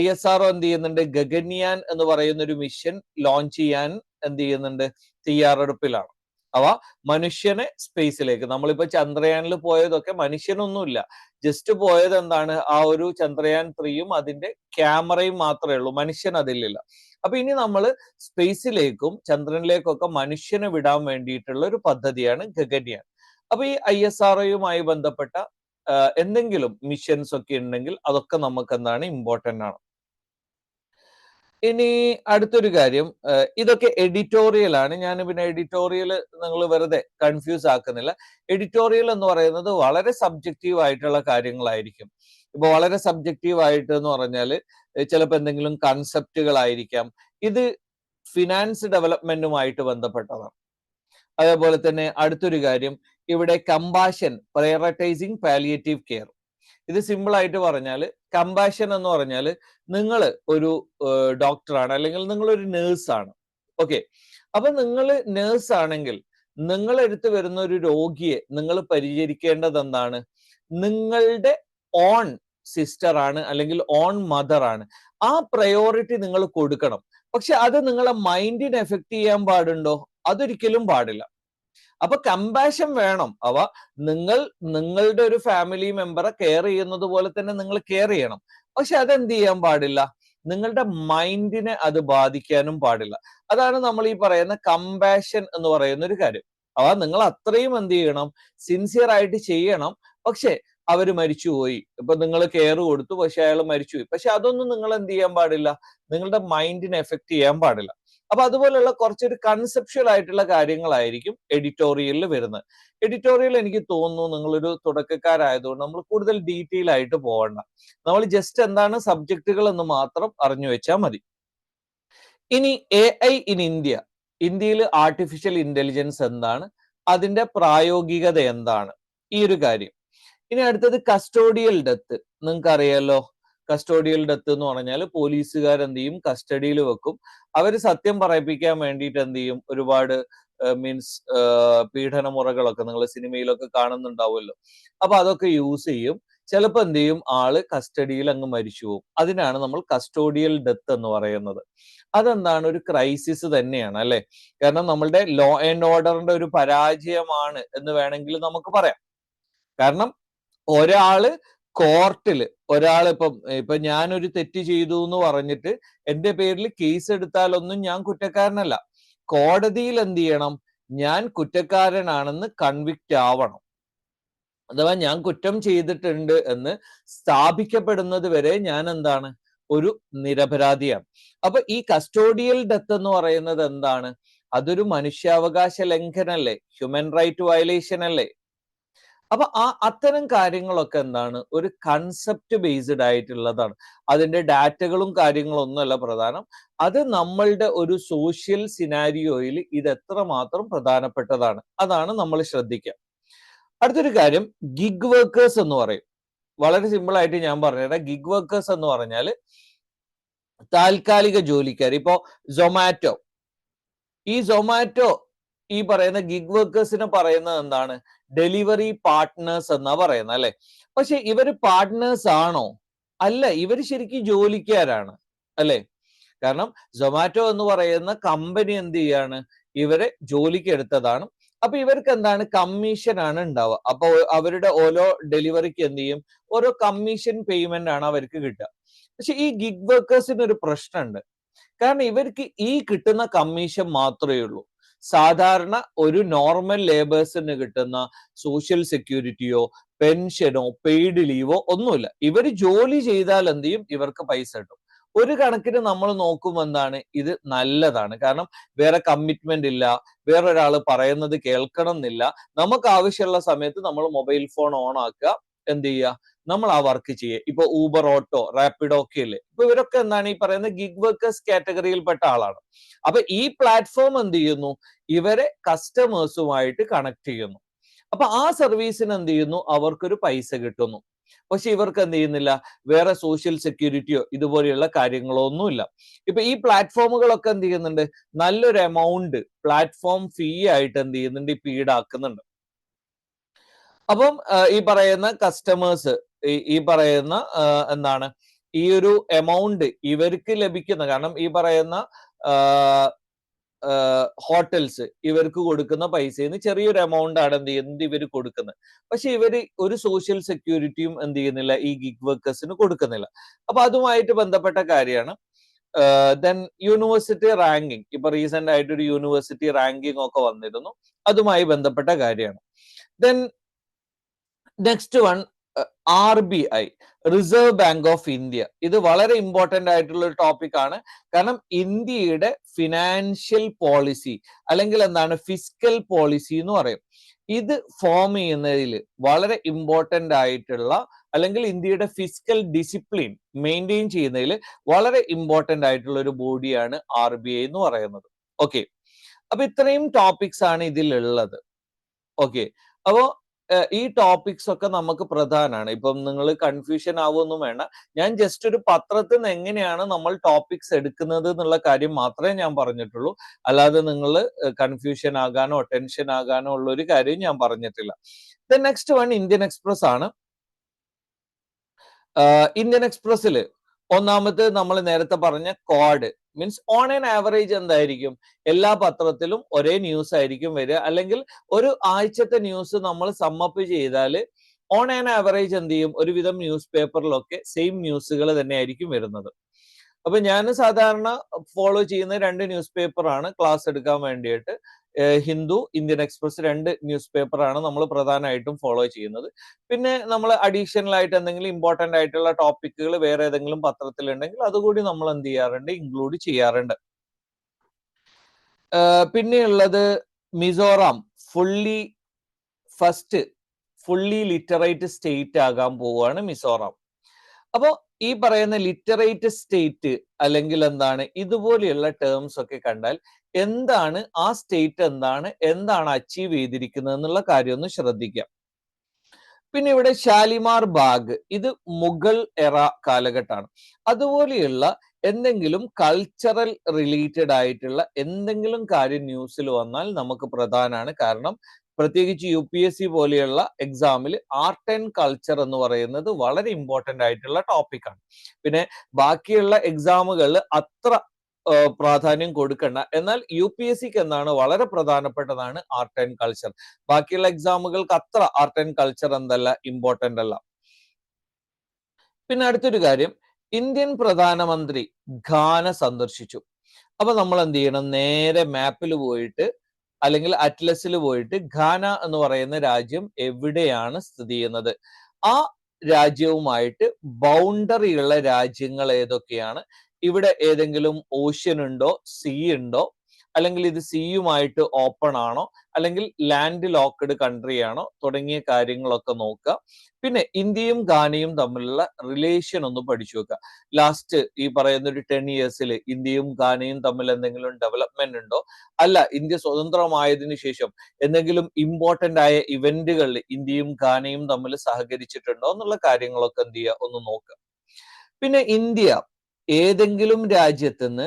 ISRO എന്ത് ചെയ്യുന്നുണ്ട്, ഗഗൻയാൻ എന്ന് പറയുന്ന ഒരു മിഷൻ ലോഞ്ച് ചെയ്യാൻ എന്ത് ചെയ്യുന്നുണ്ട്, തയ്യാറെടുപ്പിലാണ്. അവ മനുഷ്യനെ സ്പേസിലേക്ക്, നമ്മളിപ്പോ ചന്ദ്രയാനിൽ പോയതൊക്കെ മനുഷ്യനൊന്നുമില്ല, ജസ്റ്റ് പോയത് എന്താണ്, ആ ഒരു ചന്ദ്രയാൻ 3യും അതിന്റെ ക്യാമറയും മാത്രമേ ഉള്ളൂ, മനുഷ്യൻ അതിലില്ല. അപ്പൊ ഇനി നമ്മൾ സ്പേസിലേക്കും ചന്ദ്രനിലേക്കൊക്കെ മനുഷ്യനെ വിടാൻ വേണ്ടിയിട്ടുള്ള ഒരു പദ്ധതിയാണ് ഗഗൻയാൻ. അപ്പൊ ഈ ISROയുമായി ബന്ധപ്പെട്ട എന്തെങ്കിലും മിഷൻസ് ഒക്കെ ഉണ്ടെങ്കിൽ അതൊക്കെ നമുക്ക് എന്താണ്, ഇമ്പോർട്ടന്റ് ആണ്. ഇനി അടുത്തൊരു കാര്യം, ഇതൊക്കെ എഡിറ്റോറിയൽ ആണ്. ഞാൻ പിന്നെ എഡിറ്റോറിയൽ നിങ്ങൾ വെറുതെ കൺഫ്യൂസ് ആക്കുന്നില്ല. എഡിറ്റോറിയൽ എന്ന് പറയുന്നത് വളരെ സബ്ജക്റ്റീവ് ആയിട്ടുള്ള കാര്യങ്ങളായിരിക്കും. ഇപ്പൊ വളരെ സബ്ജക്റ്റീവ് ആയിട്ട് എന്ന് പറഞ്ഞാൽ ചിലപ്പോൾ എന്തെങ്കിലും കൺസെപ്റ്റുകളായിരിക്കാം. ഇത് ഫിനാൻസ് ഡെവലപ്മെന്റുമായിട്ട് ബന്ധപ്പെട്ടതാണ്. അതേപോലെ തന്നെ അടുത്തൊരു കാര്യം, ഇവിടെ കമ്പാഷൻ, പ്രയോറിറ്റൈസിങ് പാലിയേറ്റീവ് കെയർ. ഇത് സിമ്പിൾ ആയിട്ട് പറഞ്ഞാൽ, കമ്പാഷൻ എന്ന് പറഞ്ഞാൽ നിങ്ങൾ ഒരു ഡോക്ടറാണ് അല്ലെങ്കിൽ നിങ്ങൾ ഒരു നേഴ്സാണ്. ഓക്കെ, അപ്പൊ നിങ്ങൾ നേഴ്സ് ആണെങ്കിൽ നിങ്ങളെടുത്ത് വരുന്ന ഒരു രോഗിയെ നിങ്ങൾ പരിചരിക്കേണ്ടത് എന്താണ്, നിങ്ങളുടെ ഓൺ സിസ്റ്റർ ആണ് അല്ലെങ്കിൽ ഓൺ മദർ ആണ്. ആ പ്രയോറിറ്റി നിങ്ങൾ കൊടുക്കണം. പക്ഷെ അത് നിങ്ങളെ മൈൻഡിനെ എഫക്ട് ചെയ്യാൻ പാടുണ്ടോ? അതൊരിക്കലും പാടില്ല. അപ്പൊ കമ്പാഷൻ വേണം. അവ നിങ്ങൾ നിങ്ങളുടെ ഒരു ഫാമിലി മെമ്പറെ കെയർ ചെയ്യുന്നത് പോലെ തന്നെ നിങ്ങൾ കെയർ ചെയ്യണം. പക്ഷെ അതെന്ത് ചെയ്യാൻ പാടില്ല, നിങ്ങളുടെ മൈൻഡിനെ അത് ബാധിക്കാനും പാടില്ല. അതാണ് നമ്മൾ ഈ പറയുന്ന കമ്പാഷൻ എന്ന് പറയുന്ന ഒരു കാര്യം. അവ നിങ്ങൾ അത്രയും എന്ത് ചെയ്യണം, സിൻസിയർ ആയിട്ട് ചെയ്യണം. പക്ഷെ അവര് മരിച്ചുപോയി, ഇപ്പൊ നിങ്ങൾ കെയർ കൊടുത്തു, പക്ഷെ അയാൾ മരിച്ചുപോയി, പക്ഷെ അതൊന്നും നിങ്ങൾ എന്ത് ചെയ്യാൻ പാടില്ല, നിങ്ങളുടെ മൈൻഡിനെ എഫക്ട് ചെയ്യാൻ പാടില്ല. അപ്പൊ അതുപോലുള്ള കുറച്ചൊരു കൺസെപ്ഷ്യൽ ആയിട്ടുള്ള കാര്യങ്ങളായിരിക്കും എഡിറ്റോറിയലിൽ വരുന്നത്. എഡിറ്റോറിയൽ എനിക്ക് തോന്നുന്നു നിങ്ങളൊരു തുടക്കക്കാരായതുകൊണ്ട് നമ്മൾ കൂടുതൽ ഡീറ്റെയിൽ ആയിട്ട് പോകണ്ട, നമ്മൾ ജസ്റ്റ് എന്താണ് സബ്ജക്റ്റുകൾ എന്ന് മാത്രം അറിഞ്ഞു വെച്ചാൽ മതി. ഇനി AI ഇൻ ഇന്ത്യ, ഇന്ത്യയിൽ ആർട്ടിഫിഷ്യൽ ഇന്റലിജൻസ് എന്താണ്, അതിന്റെ പ്രായോഗികത എന്താണ്, ഈ ഒരു കാര്യം. ഇനി അടുത്തത് കസ്റ്റോഡിയൽ ഡെത്ത്. നിങ്ങൾക്ക് അറിയാലോ, കസ്റ്റോഡിയൽ ഡെത്ത് എന്ന് പറഞ്ഞാൽ പോലീസുകാർ എന്ത് ചെയ്യും, കസ്റ്റഡിയിൽ വെക്കും. അവര് സത്യം പറയിപ്പിക്കാൻ വേണ്ടിയിട്ട് എന്ത് ചെയ്യും, ഒരുപാട് മീൻസ് പീഡന മുറകളൊക്കെ നിങ്ങൾ സിനിമയിലൊക്കെ കാണുന്നുണ്ടാവുമല്ലോ. അപ്പൊ അതൊക്കെ യൂസ് ചെയ്യും. ചിലപ്പോൾ എന്ത് ചെയ്യും, ആള് കസ്റ്റഡിയിൽ അങ്ങ് മരിച്ചു പോകും. അതിനാണ് നമ്മൾ കസ്റ്റോഡിയൽ ഡെത്ത് എന്ന് പറയുന്നത്. അതെന്താണ്, ഒരു ക്രൈസിസ് തന്നെയാണ് അല്ലെ. കാരണം നമ്മളുടെ ലോ ആൻഡ് ഓർഡറിന്റെ ഒരു പരാജയമാണ് എന്ന് വേണമെങ്കിൽ നമുക്ക് പറയാം. കാരണം ഒരാള് കോർട്ടില് ഇപ്പൊ ഞാനൊരു തെറ്റ് ചെയ്തു എന്ന് പറഞ്ഞിട്ട് എന്റെ പേരിൽ കേസ് എടുത്താലൊന്നും ഞാൻ കുറ്റക്കാരനല്ല. കോടതിയിൽ എന്ത് ചെയ്യണം, ഞാൻ കുറ്റക്കാരനാണെന്ന് കൺവിക്റ്റ് ആവണം. അഥവാ ഞാൻ കുറ്റം ചെയ്തിട്ടുണ്ട് എന്ന് സ്ഥാപിക്കപ്പെടുന്നത് വരെ ഞാൻ എന്താണ്, ഒരു നിരപരാധിയാണ്. അപ്പൊ ഈ കസ്റ്റോഡിയൽ ഡെത്ത് എന്ന് പറയുന്നത് എന്താണ്, അതൊരു മനുഷ്യാവകാശ ലംഘനല്ലേ, ഹ്യൂമൻ റൈറ്റ് വയലേഷൻ അല്ലേ. അപ്പൊ അത്തരം കാര്യങ്ങളൊക്കെ എന്താണ്, ഒരു കൺസെപ്റ്റ് ബേസ്ഡ് ആയിട്ടുള്ളതാണ്. അതിന്റെ ഡാറ്റകളും കാര്യങ്ങളും ഒന്നുമല്ല പ്രധാനം, അത് നമ്മളുടെ ഒരു സോഷ്യൽ സിനാരിയോയിൽ ഇത് എത്രമാത്രം പ്രധാനപ്പെട്ടതാണ്, അതാണ് നമ്മൾ ശ്രദ്ധിക്കുക. അടുത്തൊരു കാര്യം, ഗിഗ് വർക്കേഴ്സ് എന്ന് പറയും. വളരെ സിമ്പിൾ ആയിട്ട് ഞാൻ പറഞ്ഞുതരാം. ഗിഗ് വർക്കേഴ്സ് എന്ന് പറഞ്ഞാൽ താൽക്കാലിക ജോലിക്കാർ. ഇപ്പോ സൊമാറ്റോ, ഈ സൊമാറ്റോ ഈ പറയുന്ന ഗിഗ് വർക്കേഴ്സിനെ പറയുന്നത് എന്താണ്, ഡെലിവറി പാർട്ട്നേഴ്സ് എന്നാ പറയുന്നത് അല്ലെ. പക്ഷെ ഇവര് പാർട്ട്നേഴ്സ് ആണോ? അല്ല, ഇവര് ശരിക്കും ജോലിക്കാരാണ് അല്ലെ. കാരണം സൊമാറ്റോ എന്ന് പറയുന്ന കമ്പനി എന്ത് ചെയ്യാണ്, ഇവരെ ജോലിക്ക് എടുത്തതാണ്. അപ്പൊ ഇവർക്ക് എന്താണ്, കമ്മീഷൻ ആണ് ഉണ്ടാവുക. അപ്പൊ അവരുടെ ഓരോ ഡെലിവറിക്ക് എന്ത് ചെയ്യും, ഓരോ കമ്മീഷൻ പേയ്മെന്റ് ആണ് അവർക്ക് കിട്ടുക. പക്ഷെ ഈ ഗിഗ് വർക്കേഴ്സിന് ഒരു പ്രശ്നമുണ്ട്. കാരണം ഇവർക്ക് ഈ കിട്ടുന്ന കമ്മീഷൻ മാത്രമേ ഉള്ളൂ. സാധാരണ ഒരു നോർമൽ ലേബേഴ്സിന് കിട്ടുന്ന സോഷ്യൽ സെക്യൂരിറ്റിയോ പെൻഷനോ പെയ്ഡ് ലീവോ ഒന്നുമില്ല. ഇവർ ജോലി ചെയ്താൽ എന്ത് ചെയ്യും, ഇവർക്ക് പൈസ കിട്ടും. ഒരു കണക്കിന് നമ്മൾ നോക്കുമ്പോൾ എന്താണ്, ഇത് നല്ലതാണ്. കാരണം വേറെ കമ്മിറ്റ്മെന്റ് ഇല്ല, വേറൊരാൾ പറയുന്നത് കേൾക്കണം എന്നില്ല. നമുക്ക് ആവശ്യമുള്ള സമയത്ത് നമ്മൾ മൊബൈൽ ഫോൺ ഓൺ ആക്കുക, എന്ത് ചെയ്യുക, നമ്മൾ ആ വർക്ക് ചെയ്യുക. ഇപ്പൊ ഊബർ ഓട്ടോ റാപ്പിഡോ ഒക്കെ ഇല്ലേ, ഇപ്പൊ ഇവരൊക്കെ എന്താണ്, ഈ പറയുന്ന ഗിഗ് വർക്കേഴ്സ് കാറ്റഗറിയിൽപ്പെട്ട ആളാണ്. അപ്പൊ ഈ പ്ലാറ്റ്ഫോം എന്ത് ചെയ്യുന്നു, ഇവരെ കസ്റ്റമേഴ്സുമായിട്ട് കണക്ട് ചെയ്യുന്നു. അപ്പൊ ആ സർവീസിന് എന്ത് ചെയ്യുന്നു, അവർക്കൊരു പൈസ കിട്ടുന്നു. പക്ഷെ ഇവർക്ക് എന്ത് ചെയ്യുന്നില്ല, വേറെ സോഷ്യൽ സെക്യൂരിറ്റിയോ ഇതുപോലെയുള്ള കാര്യങ്ങളോ ഒന്നുമില്ല. ഇപ്പൊ ഈ പ്ലാറ്റ്ഫോമുകളൊക്കെ എന്ത് ചെയ്യുന്നുണ്ട്, നല്ലൊരു എമൗണ്ട് പ്ലാറ്റ്ഫോം ഫീ ആയിട്ട് എന്ത് ചെയ്യുന്നുണ്ട്, ഇപ്പൊ ഈടാക്കുന്നുണ്ട്. അപ്പം ഈ പറയുന്ന കസ്റ്റമേഴ്സ് ഈ പറയുന്ന എന്താണ്, ഈ ഒരു എമൗണ്ട് ഇവർക്ക് ലഭിക്കുന്ന, കാരണം ഈ പറയുന്ന ഹോട്ടൽസ് ഇവർക്ക് കൊടുക്കുന്ന പൈസയിൽ നിന്ന് ചെറിയൊരു എമൗണ്ട് ആണ് എന്ത് ചെയ്യുന്നത്, ഇവർ കൊടുക്കുന്നത്. പക്ഷെ ഇവര് ഒരു സോഷ്യൽ സെക്യൂരിറ്റിയും എന്ത് ചെയ്യുന്നില്ല, ഈ ഗിഗ് വർക്കേഴ്സിന് കൊടുക്കുന്നില്ല. അപ്പൊ അതുമായിട്ട് ബന്ധപ്പെട്ട കാര്യമാണ്. ദെൻ യൂണിവേഴ്സിറ്റി റാങ്കിങ്, ഇപ്പൊ റീസെന്റ് ആയിട്ട് ഒരു യൂണിവേഴ്സിറ്റി റാങ്കിങ് ഒക്കെ വന്നിരുന്നു, അതുമായി ബന്ധപ്പെട്ട കാര്യമാണ്. Then next one, RBI, reserve bank of India. ഇത് വളരെ ഇമ്പോർട്ടന്റ് ആയിട്ടുള്ള ഒരു ടോപ്പിക് ആണ്. കാരണം ഇന്ത്യയുടെ ഫിനാൻഷ്യൽ പോളിസി അല്ലെങ്കിൽ എന്താണ്, ഫിസ്ക്കൽ പോളിസി എന്ന് പറയും. ഇത് ഫോം ചെയ്യുന്നതിൽ വളരെ ഇമ്പോർട്ടന്റ് ആയിട്ടുള്ള, അല്ലെങ്കിൽ ഇന്ത്യയുടെ ഫിസ്ക്കൽ ഡിസിപ്ലിൻ മെയിൻറ്റെയിൻ ചെയ്യുന്നതിൽ വളരെ ഇമ്പോർട്ടന്റ് ആയിട്ടുള്ള ഒരു ബോഡിയാണ് RBI എന്ന് പറയുന്നത്. ഓക്കെ, അപ്പൊ ഇത്രയും ടോപ്പിക്സ് ആണ് ഇതിലുള്ളത്. ഓക്കെ, അപ്പോ ഈ ടോപ്പിക്സ് ഒക്കെ നമുക്ക് പ്രധാനമാണ്. ഇപ്പം നിങ്ങൾ കൺഫ്യൂഷൻ ആവുമൊന്നും വേണ്ട. ഞാൻ ജസ്റ്റ് ഒരു പത്രത്തിൽ നിന്ന് എങ്ങനെയാണ് നമ്മൾ ടോപ്പിക്സ് എടുക്കുന്നത് എന്നുള്ള കാര്യം മാത്രമേ ഞാൻ പറഞ്ഞിട്ടുള്ളൂ. അല്ലാതെ നിങ്ങൾ കൺഫ്യൂഷൻ ആകാനോ ടെൻഷൻ ആകാനോ ഉള്ള ഒരു കാര്യം ഞാൻ പറഞ്ഞിട്ടില്ല. Then next one Indian express ആണ്. ഇന്ത്യൻ എക്സ്പ്രസ്സിൽ ഒന്നാമത് നമ്മൾ നേരത്തെ പറഞ്ഞ code means on an average എന്തായിരിക്കും, എല്ലാ പത്രത്തിലും ഒരേ ന്യൂസ് ആയിരിക്കും വരിക. അല്ലെങ്കിൽ ഒരു ആഴ്ചത്തെ ന്യൂസ് നമ്മൾ സമ്മപ്പ് ചെയ്താൽ ഓൺ ആൻ ആവറേജ് എന്ത് ചെയ്യും, ഒരുവിധം ന്യൂസ് പേപ്പറിലൊക്കെ സെയിം ന്യൂസുകൾ തന്നെ ആയിരിക്കും വരുന്നത്. അപ്പൊ ഞാൻ സാധാരണ ഫോളോ ചെയ്യുന്ന 2 ന്യൂസ് പേപ്പർ ആണ് ക്ലാസ് എടുക്കാൻ വേണ്ടിയിട്ട്. Hindu, Indian express, 2 news paper ആണ് നമ്മൾ പ്രധാനമായിട്ടും ഫോളോ ചെയ്യുന്നത്. പിന്നെ നമ്മൾ അഡീഷണൽ ആയിട്ട് എന്തെങ്കിലും ഇമ്പോർട്ടന്റ് ആയിട്ടുള്ള ടോപ്പിക്കുകൾ വേറെ ഏതെങ്കിലും പത്രത്തിൽ ഉണ്ടെങ്കിൽ അതുകൂടി നമ്മൾ എന്ത് ചെയ്യാറുണ്ട്, ഇൻക്ലൂഡ് ചെയ്യാറുണ്ട്. പിന്നെയുള്ളത് മിസോറാം ഫുള്ളി ലിറ്ററേറ്റ് സ്റ്റേറ്റ് ആകാൻ പോവുകയാണ് മിസോറാം. അപ്പോ ഈ പറയുന്ന ലിറ്ററേറ്റ് സ്റ്റേറ്റ് അല്ലെങ്കിൽ എന്താണ്, ഇതുപോലെയുള്ള ടേംസ് ഒക്കെ കണ്ടാൽ എന്താണ് ആ സ്റ്റേറ്റ്, എന്താണ് അച്ചീവ് ചെയ്തിരിക്കുന്നത് എന്നുള്ള കാര്യം ഒന്ന് ശ്രദ്ധിക്കാം. പിന്നെ ഇവിടെ ഷാലിമാർ ബാഗ്, ഇത് മുഗൾ എറ കാലഘട്ടമാണ്. അതുപോലെയുള്ള എന്തെങ്കിലും കൾച്ചറൽ റിലേറ്റഡ് ആയിട്ടുള്ള എന്തെങ്കിലും കാര്യം ന്യൂസിൽ വന്നാൽ നമുക്ക് പ്രധാനമാണ്. കാരണം പ്രത്യേകിച്ച് UPSC പോലെയുള്ള എക്സാമിൽ ആർട്ട് ആൻഡ് കൾച്ചർ എന്ന് പറയുന്നത് വളരെ ഇമ്പോർട്ടന്റ് ആയിട്ടുള്ള ടോപ്പിക്കാണ്. പിന്നെ ബാക്കിയുള്ള എക്സാമുകളിൽ അത്ര പ്രാധാന്യം കൊടുക്കണ്ട. എന്നാൽ UPSCക്ക് എന്നാണ് വളരെ പ്രധാനപ്പെട്ടതാണ് ആർട്ട് ആൻഡ് കൾച്ചർ. ബാക്കിയുള്ള എക്സാമുകൾക്ക് അത്ര ആർട്ട് ആൻഡ് കൾച്ചർ എന്തല്ല, ഇമ്പോർട്ടന്റ് അല്ല. പിന്നെ അടുത്തൊരു കാര്യം, ഇന്ത്യൻ പ്രധാനമന്ത്രി ഘാന സന്ദർശിച്ചു. അപ്പൊ നമ്മൾ എന്ത് ചെയ്യണം? നേരെ മാപ്പിൽ പോയിട്ട് അല്ലെങ്കിൽ അറ്റ്ലസിൽ പോയിട്ട് ഘാന എന്ന് പറയുന്ന രാജ്യം എവിടെയാണ് സ്ഥിതി ചെയ്യുന്നത്, ആ രാജ്യവുമായിട്ട് ബൗണ്ടറി ഉള്ള രാജ്യങ്ങൾ ഏതൊക്കെയാണ്, ഇവിടെ ഏതെങ്കിലും ഓഷ്യൻ ഉണ്ടോ, സീ ഉണ്ടോ, അല്ലെങ്കിൽ ഇത് സീയുമായിട്ട് ഓപ്പൺ ആണോ, അല്ലെങ്കിൽ ലാൻഡ് ലോക്ക്ഡ് കൺട്രി ആണോ, തുടങ്ങിയ കാര്യങ്ങളൊക്കെ നോക്കുക. പിന്നെ ഇന്ത്യയും ഘാനയും തമ്മിലുള്ള റിലേഷൻ ഒന്ന് പഠിച്ചു വെക്കുക. ലാസ്റ്റ് ഈ പറയുന്ന ഒരു 10 yearsൽ ഇന്ത്യയും ഘാനയും തമ്മിൽ എന്തെങ്കിലും ഡെവലപ്മെന്റ് ഉണ്ടോ, അല്ല ഇന്ത്യ സ്വതന്ത്രമായതിനു ശേഷം എന്തെങ്കിലും ഇമ്പോർട്ടന്റ് ആയ ഇവന്റുകളിൽ ഇന്ത്യയും ഘാനയും തമ്മിൽ സഹകരിച്ചിട്ടുണ്ടോ എന്നുള്ള കാര്യങ്ങളൊക്കെ എന്ത് ചെയ്യുക, ഒന്ന് നോക്കുക. പിന്നെ ഇന്ത്യ ഏതെങ്കിലും രാജ്യത്തുനിന്ന്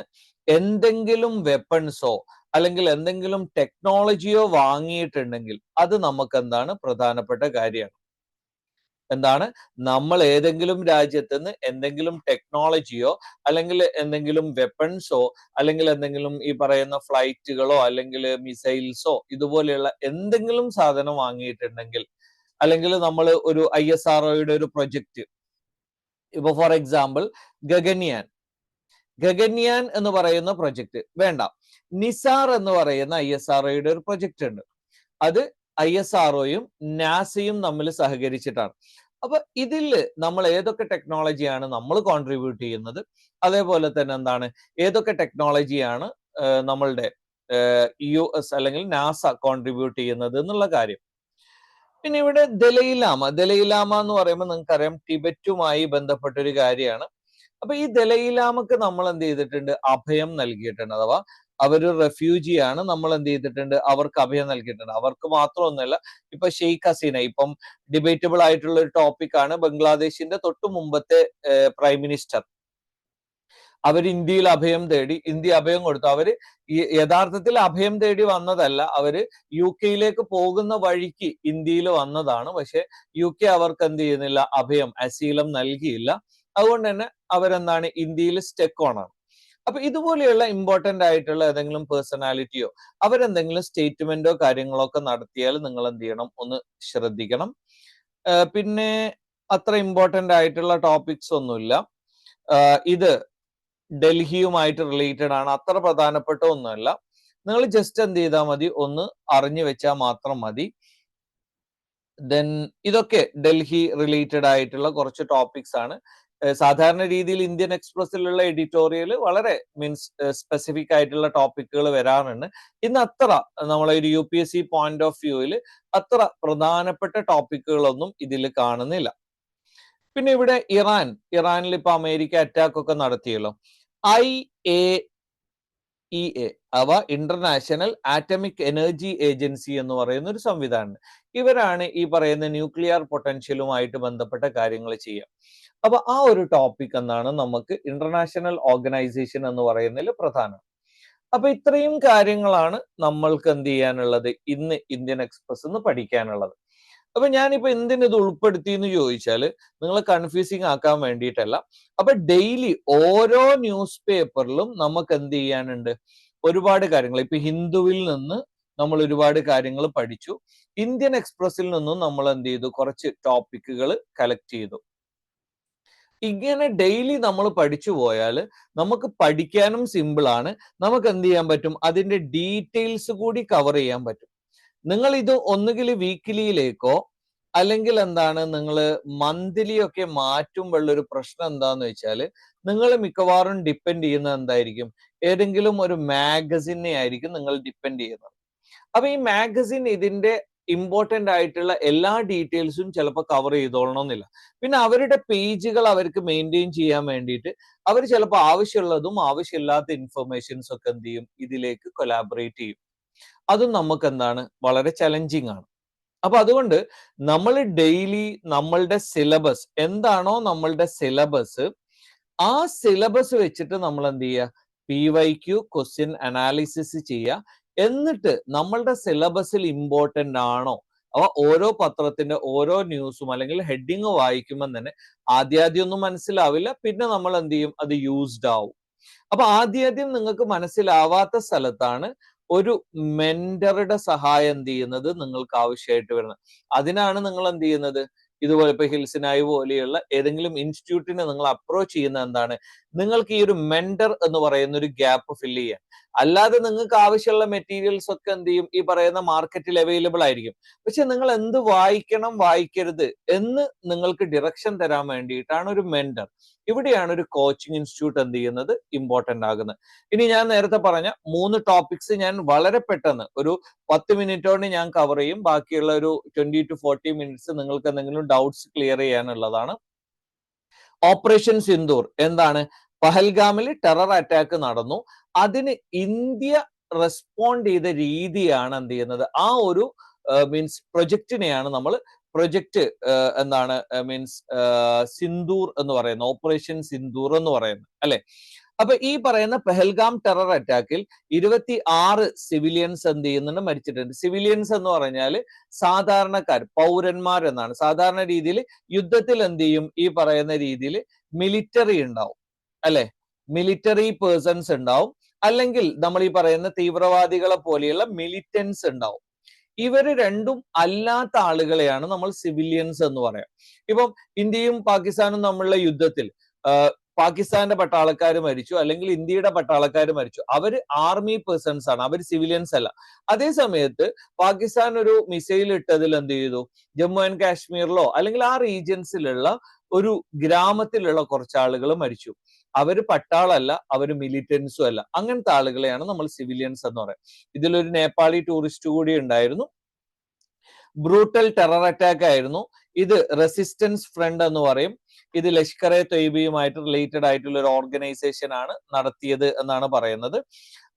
എന്തെങ്കിലും വെപ്പൺസോ അല്ലെങ്കിൽ എന്തെങ്കിലും ടെക്നോളജിയോ വാങ്ങിയിട്ടുണ്ടെങ്കിൽ അത് നമുക്ക് എന്താണ്, പ്രധാനപ്പെട്ട കാര്യമാണ്. എന്താണ്, നമ്മൾ ഏതെങ്കിലും രാജ്യത്തുനിന്ന് എന്തെങ്കിലും ടെക്നോളജിയോ അല്ലെങ്കിൽ എന്തെങ്കിലും വെപ്പൺസോ അല്ലെങ്കിൽ എന്തെങ്കിലും ഈ പറയുന്ന ഫ്ലൈറ്റുകളോ അല്ലെങ്കിൽ മിസൈൽസോ ഇതുപോലെയുള്ള എന്തെങ്കിലും സാധനം വാങ്ങിയിട്ടുണ്ടെങ്കിൽ, അല്ലെങ്കിൽ നമ്മൾ ഒരു ISROയുടെ ഒരു പ്രൊജക്ട്, ഇപ്പൊ ഫോർ എക്സാമ്പിൾ ഗഗൻയാൻ ഗഗൻയാൻ എന്ന് പറയുന്ന പ്രൊജക്ട് വേണ്ട, നിസാർ എന്ന് പറയുന്ന ISROയുടെ ഒരു പ്രൊജക്ട് ഉണ്ട്. അത് ISROയും നാസയും തമ്മിൽ സഹകരിച്ചിട്ടാണ്. അപ്പൊ ഇതിൽ നമ്മൾ ഏതൊക്കെ ടെക്നോളജിയാണ് നമ്മൾ കോൺട്രിബ്യൂട്ട് ചെയ്യുന്നത്, അതേപോലെ തന്നെ എന്താണ്, ഏതൊക്കെ ടെക്നോളജിയാണ് നമ്മളുടെ US അല്ലെങ്കിൽ നാസ കോൺട്രിബ്യൂട്ട് ചെയ്യുന്നത് എന്നുള്ള കാര്യം. പിന്നെ ഇവിടെ ദലൈലാമ എന്ന് പറയുമ്പോൾ നിങ്ങൾക്കറിയാം ടിബറ്റുമായി ബന്ധപ്പെട്ട ഒരു കാര്യമാണ്. അപ്പൊ ഈ ദലൈലാമക്ക് നമ്മൾ എന്ത് ചെയ്തിട്ടുണ്ട്, അഭയം നൽകിയിട്ടുണ്ട്. അഥവാ അവര് റെഫ്യൂജിയാണ്, നമ്മൾ എന്ത് ചെയ്തിട്ടുണ്ട്, അവർക്ക് അഭയം നൽകിയിട്ടുണ്ട്. അവർക്ക് മാത്രമൊന്നുമല്ല, ഇപ്പൊ ഷെയ്ഖ് ഹസീന, ഇപ്പം ഡിബേറ്റബിൾ ആയിട്ടുള്ള ഒരു ടോപ്പിക്കാണ്, ബംഗ്ലാദേശിന്റെ തൊട്ടു മുമ്പത്തെ പ്രൈം മിനിസ്റ്റർ, അവർ ഇന്ത്യയിൽ അഭയം തേടി, ഇന്ത്യ അഭയം കൊടുത്തു. അവര് യഥാർത്ഥത്തിൽ അഭയം തേടി വന്നതല്ല, അവര് UK പോകുന്ന വഴിക്ക് ഇന്ത്യയിൽ വന്നതാണ്. പക്ഷെ UK അവർക്ക് എന്ത് ചെയ്യുന്നില്ല, അഭയം അസീലം നൽകിയില്ല. അതുകൊണ്ട് തന്നെ അവരെന്താണ്, ഇന്ത്യയിൽ സ്റ്റെക്ക് ഓൺ ആണ്. അപ്പൊ ഇതുപോലെയുള്ള ഇമ്പോർട്ടന്റ് ആയിട്ടുള്ള ഏതെങ്കിലും പേഴ്സണാലിറ്റിയോ അവരെന്തെങ്കിലും സ്റ്റേറ്റ്മെന്റോ കാര്യങ്ങളോ ഒക്കെ നടത്തിയാൽ നിങ്ങൾ എന്ത് ചെയ്യണം, ഒന്ന് ശ്രദ്ധിക്കണം. പിന്നെ അത്ര ഇമ്പോർട്ടന്റ് ആയിട്ടുള്ള ടോപ്പിക്സ് ഒന്നുമില്ല. ഇത് ഡൽഹിയുമായിട്ട് റിലേറ്റഡ് ആണ്, അത്ര പ്രധാനപ്പെട്ട ഒന്നുമല്ല. നിങ്ങൾ ജസ്റ്റ് എന്ത് ചെയ്താൽ മതി, ഒന്ന് അറിഞ്ഞു വെച്ചാൽ മാത്രം മതി. ദെൻ ഇതൊക്കെ ഡൽഹി റിലേറ്റഡ് ആയിട്ടുള്ള കുറച്ച് ടോപ്പിക്സ് ആണ്. സാധാരണ രീതിയിൽ ഇന്ത്യൻ എക്സ്പ്രസിലുള്ള എഡിറ്റോറിയൽ വളരെ മീൻസ് സ്പെസിഫിക് ആയിട്ടുള്ള ടോപ്പിക്കുകൾ വരാറുണ്ട്. ഇന്ന് അത്ര നമ്മളെ ഒരു UPSC പോയിന്റ് ഓഫ് വ്യൂവിൽ അത്ര പ്രധാനപ്പെട്ട ടോപ്പിക്കുകളൊന്നും ഇതിൽ കാണുന്നില്ല. പിന്നെ ഇവിടെ ഇറാനിൽ ഇപ്പൊ അമേരിക്ക അറ്റാക്ക് ഒക്കെ നടത്തിയല്ലോ. IAEA അവ ഇന്റർനാഷണൽ ആറ്റമിക് എനർജി ഏജൻസി എന്ന് പറയുന്ന ഒരു സംവിധാനം. ഇവരാണ് ഈ പറയുന്ന ന്യൂക്ലിയർ പൊട്ടൻഷ്യലുമായിട്ട് ബന്ധപ്പെട്ട കാര്യങ്ങൾ ചെയ്യുക. അപ്പൊ ആ ഒരു ടോപ്പിക് എന്നാണ് നമുക്ക് ഇന്റർനാഷണൽ ഓർഗനൈസേഷൻ എന്ന് പറയുന്നതിൽ പ്രധാനം. അപ്പൊ ഇത്രയും കാര്യങ്ങളാണ് നമ്മൾക്ക് എന്ത് ചെയ്യാനുള്ളത്, ഇന്ന് ഇന്ത്യൻ എക്സ്പ്രസ് എന്ന് പഠിക്കാനുള്ളത്. അപ്പൊ ഞാനിപ്പോ എന്തിന് ഇത് ഉൾപ്പെടുത്തി എന്ന് ചോദിച്ചാൽ നിങ്ങൾ കൺഫ്യൂസിങ് ആക്കാൻ വേണ്ടിയിട്ടല്ല. അപ്പൊ ഡെയിലി ഓരോ ന്യൂസ് പേപ്പറിലും നമുക്ക് എന്ത് ചെയ്യാനുണ്ട്, ഒരുപാട് കാര്യങ്ങൾ. ഇപ്പൊ ഹിന്ദുവിൽ നിന്ന് നമ്മൾ ഒരുപാട് കാര്യങ്ങൾ പഠിച്ചു, ഇന്ത്യൻ എക്സ്പ്രസിൽ നിന്നും നമ്മൾ എന്ത് ചെയ്തു, കുറച്ച് ടോപ്പിക്കുകൾ കളക്ട് ചെയ്തു. ഇങ്ങനെ ഡെയിലി നമ്മൾ പഠിച്ചു പോയാൽ നമുക്ക് പഠിക്കാനും സിമ്പിൾ ആണ്, നമുക്ക് എന്ത് ചെയ്യാൻ പറ്റും, അതിന്റെ ഡീറ്റെയിൽസ് കൂടി കവർ ചെയ്യാൻ പറ്റും. നിങ്ങൾ ഇത് ഒന്നുകിൽ വീക്കിലിയിലേക്കോ അല്ലെങ്കിൽ എന്താണ് നിങ്ങൾ മന്ത്ലി ഒക്കെ മാറ്റുമ്പോഴുള്ള ഒരു പ്രശ്നം എന്താന്ന് വെച്ചാൽ നിങ്ങൾ മിക്കവാറും ഡിപ്പെൻഡ് ചെയ്യുന്നത് എന്തായിരിക്കും, ഏതെങ്കിലും ഒരു മാഗസിനെ ആയിരിക്കും നിങ്ങൾ ഡിപ്പെൻഡ് ചെയ്യുന്നത്. അപ്പൊ ഈ മാഗസിൻ ഇതിന്റെ ഇമ്പോർട്ടന്റ് ആയിട്ടുള്ള എല്ലാ ഡീറ്റെയിൽസും ചിലപ്പോൾ കവർ ചെയ്തോളണമെന്നില്ല. പിന്നെ അവരുടെ പേജുകൾ അവർക്ക് മെയിൻറ്റെയിൻ ചെയ്യാൻ വേണ്ടിയിട്ട് അവർ ചിലപ്പോൾ ആവശ്യമുള്ളതും ആവശ്യമില്ലാത്ത ഇൻഫർമേഷൻസ് ഒക്കെ എന്ത് ചെയ്യും, ഇതിലേക്ക് കൊലാബറേറ്റ് ചെയ്യും. അതും നമുക്ക് എന്താണ്, വളരെ ചലഞ്ചിങ് ആണ്. അപ്പൊ അതുകൊണ്ട് നമ്മൾ ഡെയിലി നമ്മളുടെ സിലബസ് എന്താണോ നമ്മളുടെ സിലബസ്, ആ സിലബസ് വെച്ചിട്ട് നമ്മൾ എന്ത് ചെയ്യുക, PYQ ക്വസ്റ്റ്യൻ അനാലിസിസ് ചെയ്യുക. എന്നിട്ട് നമ്മളുടെ സിലബസിൽ ഇമ്പോർട്ടന്റ് ആണോ, ഓരോ പത്രത്തിന്റെ ഓരോ ന്യൂസും അല്ലെങ്കിൽ ഹെഡിങ് വായിക്കുമ്പോൾ തന്നെ ആദ്യം ഒന്നും മനസ്സിലാവില്ല, പിന്നെ നമ്മൾ എന്ത് ചെയ്യും, അത് യൂസ്ഡ് ആവും. അപ്പൊ ആദ്യം നിങ്ങൾക്ക് മനസ്സിലാവാത്ത സ്ഥലത്താണ് ഒരു മെന്ററുടെ സഹായം എന്ത് ചെയ്യുന്നത് നിങ്ങൾക്ക് ആവശ്യമായിട്ട് വരുന്നത്. അതിനാണ് നിങ്ങൾ എന്ത് ചെയ്യുന്നത്, ഇതുപോലെ ഇപ്പൊ ഹിൽസിനായി പോലെയുള്ള ഏതെങ്കിലും ഇൻസ്റ്റിറ്റ്യൂട്ടിനെ നിങ്ങൾ അപ്രോച്ച് ചെയ്യുന്ന എന്താണ്, നിങ്ങൾക്ക് ഈ ഒരു മെന്റർ എന്ന് പറയുന്ന ഒരു ഗ്യാപ്പ് ഫില്ല് ചെയ്യാൻ. അല്ലാതെ നിങ്ങൾക്ക് ആവശ്യമുള്ള മെറ്റീരിയൽസ് ഒക്കെ എന്ത് ചെയ്യും, ഈ പറയുന്ന മാർക്കറ്റിൽ അവൈലബിൾ ആയിരിക്കും. പക്ഷെ നിങ്ങൾ എന്ത് വായിക്കണം വായിക്കരുത് എന്ന് നിങ്ങൾക്ക് ഡിറക്ഷൻ തരാൻ വേണ്ടിയിട്ടാണ് ഒരു മെന്റർ. ഇവിടെയാണ് ഒരു കോച്ചിങ് ഇൻസ്റ്റിറ്റ്യൂട്ട് എന്ത് ചെയ്യുന്നത് ഇമ്പോർട്ടന്റ് ആകുന്നത്. ഇനി ഞാൻ നേരത്തെ പറഞ്ഞ 3 ടോപ്പിക്സ് ഞാൻ വളരെ പെട്ടെന്ന് ഒരു 10 മിനിറ്റോട് ഞാൻ കവർ ചെയ്യും. ബാക്കിയുള്ള ഒരു 20 to 40 മിനിറ്റ്സ് നിങ്ങൾക്ക് എന്തെങ്കിലും ഡൗട്ട്സ് ക്ലിയർ ചെയ്യാനുള്ളതാണ്. ഓപ്പറേഷൻ സിന്ദൂർ എന്താണ്, പഹൽഗാമിൽ ടെറർ അറ്റാക്ക് നടന്നു, അതിന് ഇന്ത്യ റെസ്പോണ്ട് ചെയ്ത രീതിയാണ് എന്ത് ചെയ്യുന്നത്, ആ ഒരു മീൻസ് പ്രൊജക്റ്റിനെയാണ് നമ്മൾ പ്രൊജക്ട് എന്താണ് മീൻസ് സിന്ദൂർ എന്ന് പറയുന്നത്, ഓപ്പറേഷൻ സിന്ദൂർ എന്ന് പറയുന്നത് അല്ലെ. അപ്പൊ ഈ പറയുന്ന പെഹൽഗാം ടെറർ അറ്റാക്കിൽ 26 സിവിലിയൻസ് എന്ത് ചെയ്യുന്നുണ്ട്, മരിച്ചിട്ടുണ്ട്. സിവിലിയൻസ് എന്ന് പറഞ്ഞാൽ സാധാരണക്കാർ, പൗരന്മാർ എന്നാണ്. സാധാരണ രീതിയിൽ യുദ്ധത്തിൽ എന്ത് ചെയ്യും, ഈ പറയുന്ന രീതിയിൽ മിലിറ്ററി ഉണ്ടാവും അല്ലെ, മിലിറ്ററി പേഴ്സൺസ് ഉണ്ടാവും, അല്ലെങ്കിൽ നമ്മൾ ഈ പറയുന്ന തീവ്രവാദികളെ പോലെയുള്ള മിലിറ്റൻസ് ഉണ്ടാവും. ഇവര് രണ്ടും അല്ലാത്ത ആളുകളെയാണ് നമ്മൾ സിവിലിയൻസ് എന്ന് പറയാം. ഇപ്പം ഇന്ത്യയും പാകിസ്ഥാനും തമ്മിലുള്ള യുദ്ധത്തിൽ പാകിസ്ഥാന്റെ പട്ടാളക്കാർ മരിച്ചു, അല്ലെങ്കിൽ ഇന്ത്യയുടെ പട്ടാളക്കാർ മരിച്ചു, അവര് ആർമി പേഴ്സൺസ് ആണ്, അവർ സിവിലിയൻസ് അല്ല. അതേ സമയത്ത് പാകിസ്ഥാൻ ഒരു മിസൈൽ ഇട്ടതിൽ എന്ത് ചെയ്തു, ജമ്മു ആൻഡ് കാശ്മീരിലോ അല്ലെങ്കിൽ ആ റീജിയൻസിലുള്ള ഒരു ഗ്രാമത്തിലുള്ള കുറച്ച് ആളുകൾ മരിച്ചു. അവര് പട്ടാളല്ല, അവര് മിലിറ്റൻസും അല്ല. അങ്ങനത്തെ ആളുകളെയാണ് നമ്മൾ സിവിലിയൻസ് എന്ന് പറയുന്നത്. ഇതിലൊരു നേപ്പാളി ടൂറിസ്റ്റ് കൂടി ഉണ്ടായിരുന്നു. ബ്രൂട്ടൽ ടെറർ അറ്റാക്ക് ആയിരുന്നു. ഇത് റെസിസ്റ്റൻസ് ഫ്രണ്ട് എന്ന് പറയും. ഇത് ലഷ്കർ എ തൊയ്ബയുമായിട്ട് റിലേറ്റഡ് ആയിട്ടുള്ള ഒരു ഓർഗനൈസേഷൻ ആണ് നടത്തിയത് എന്നാണ് പറയുന്നത്.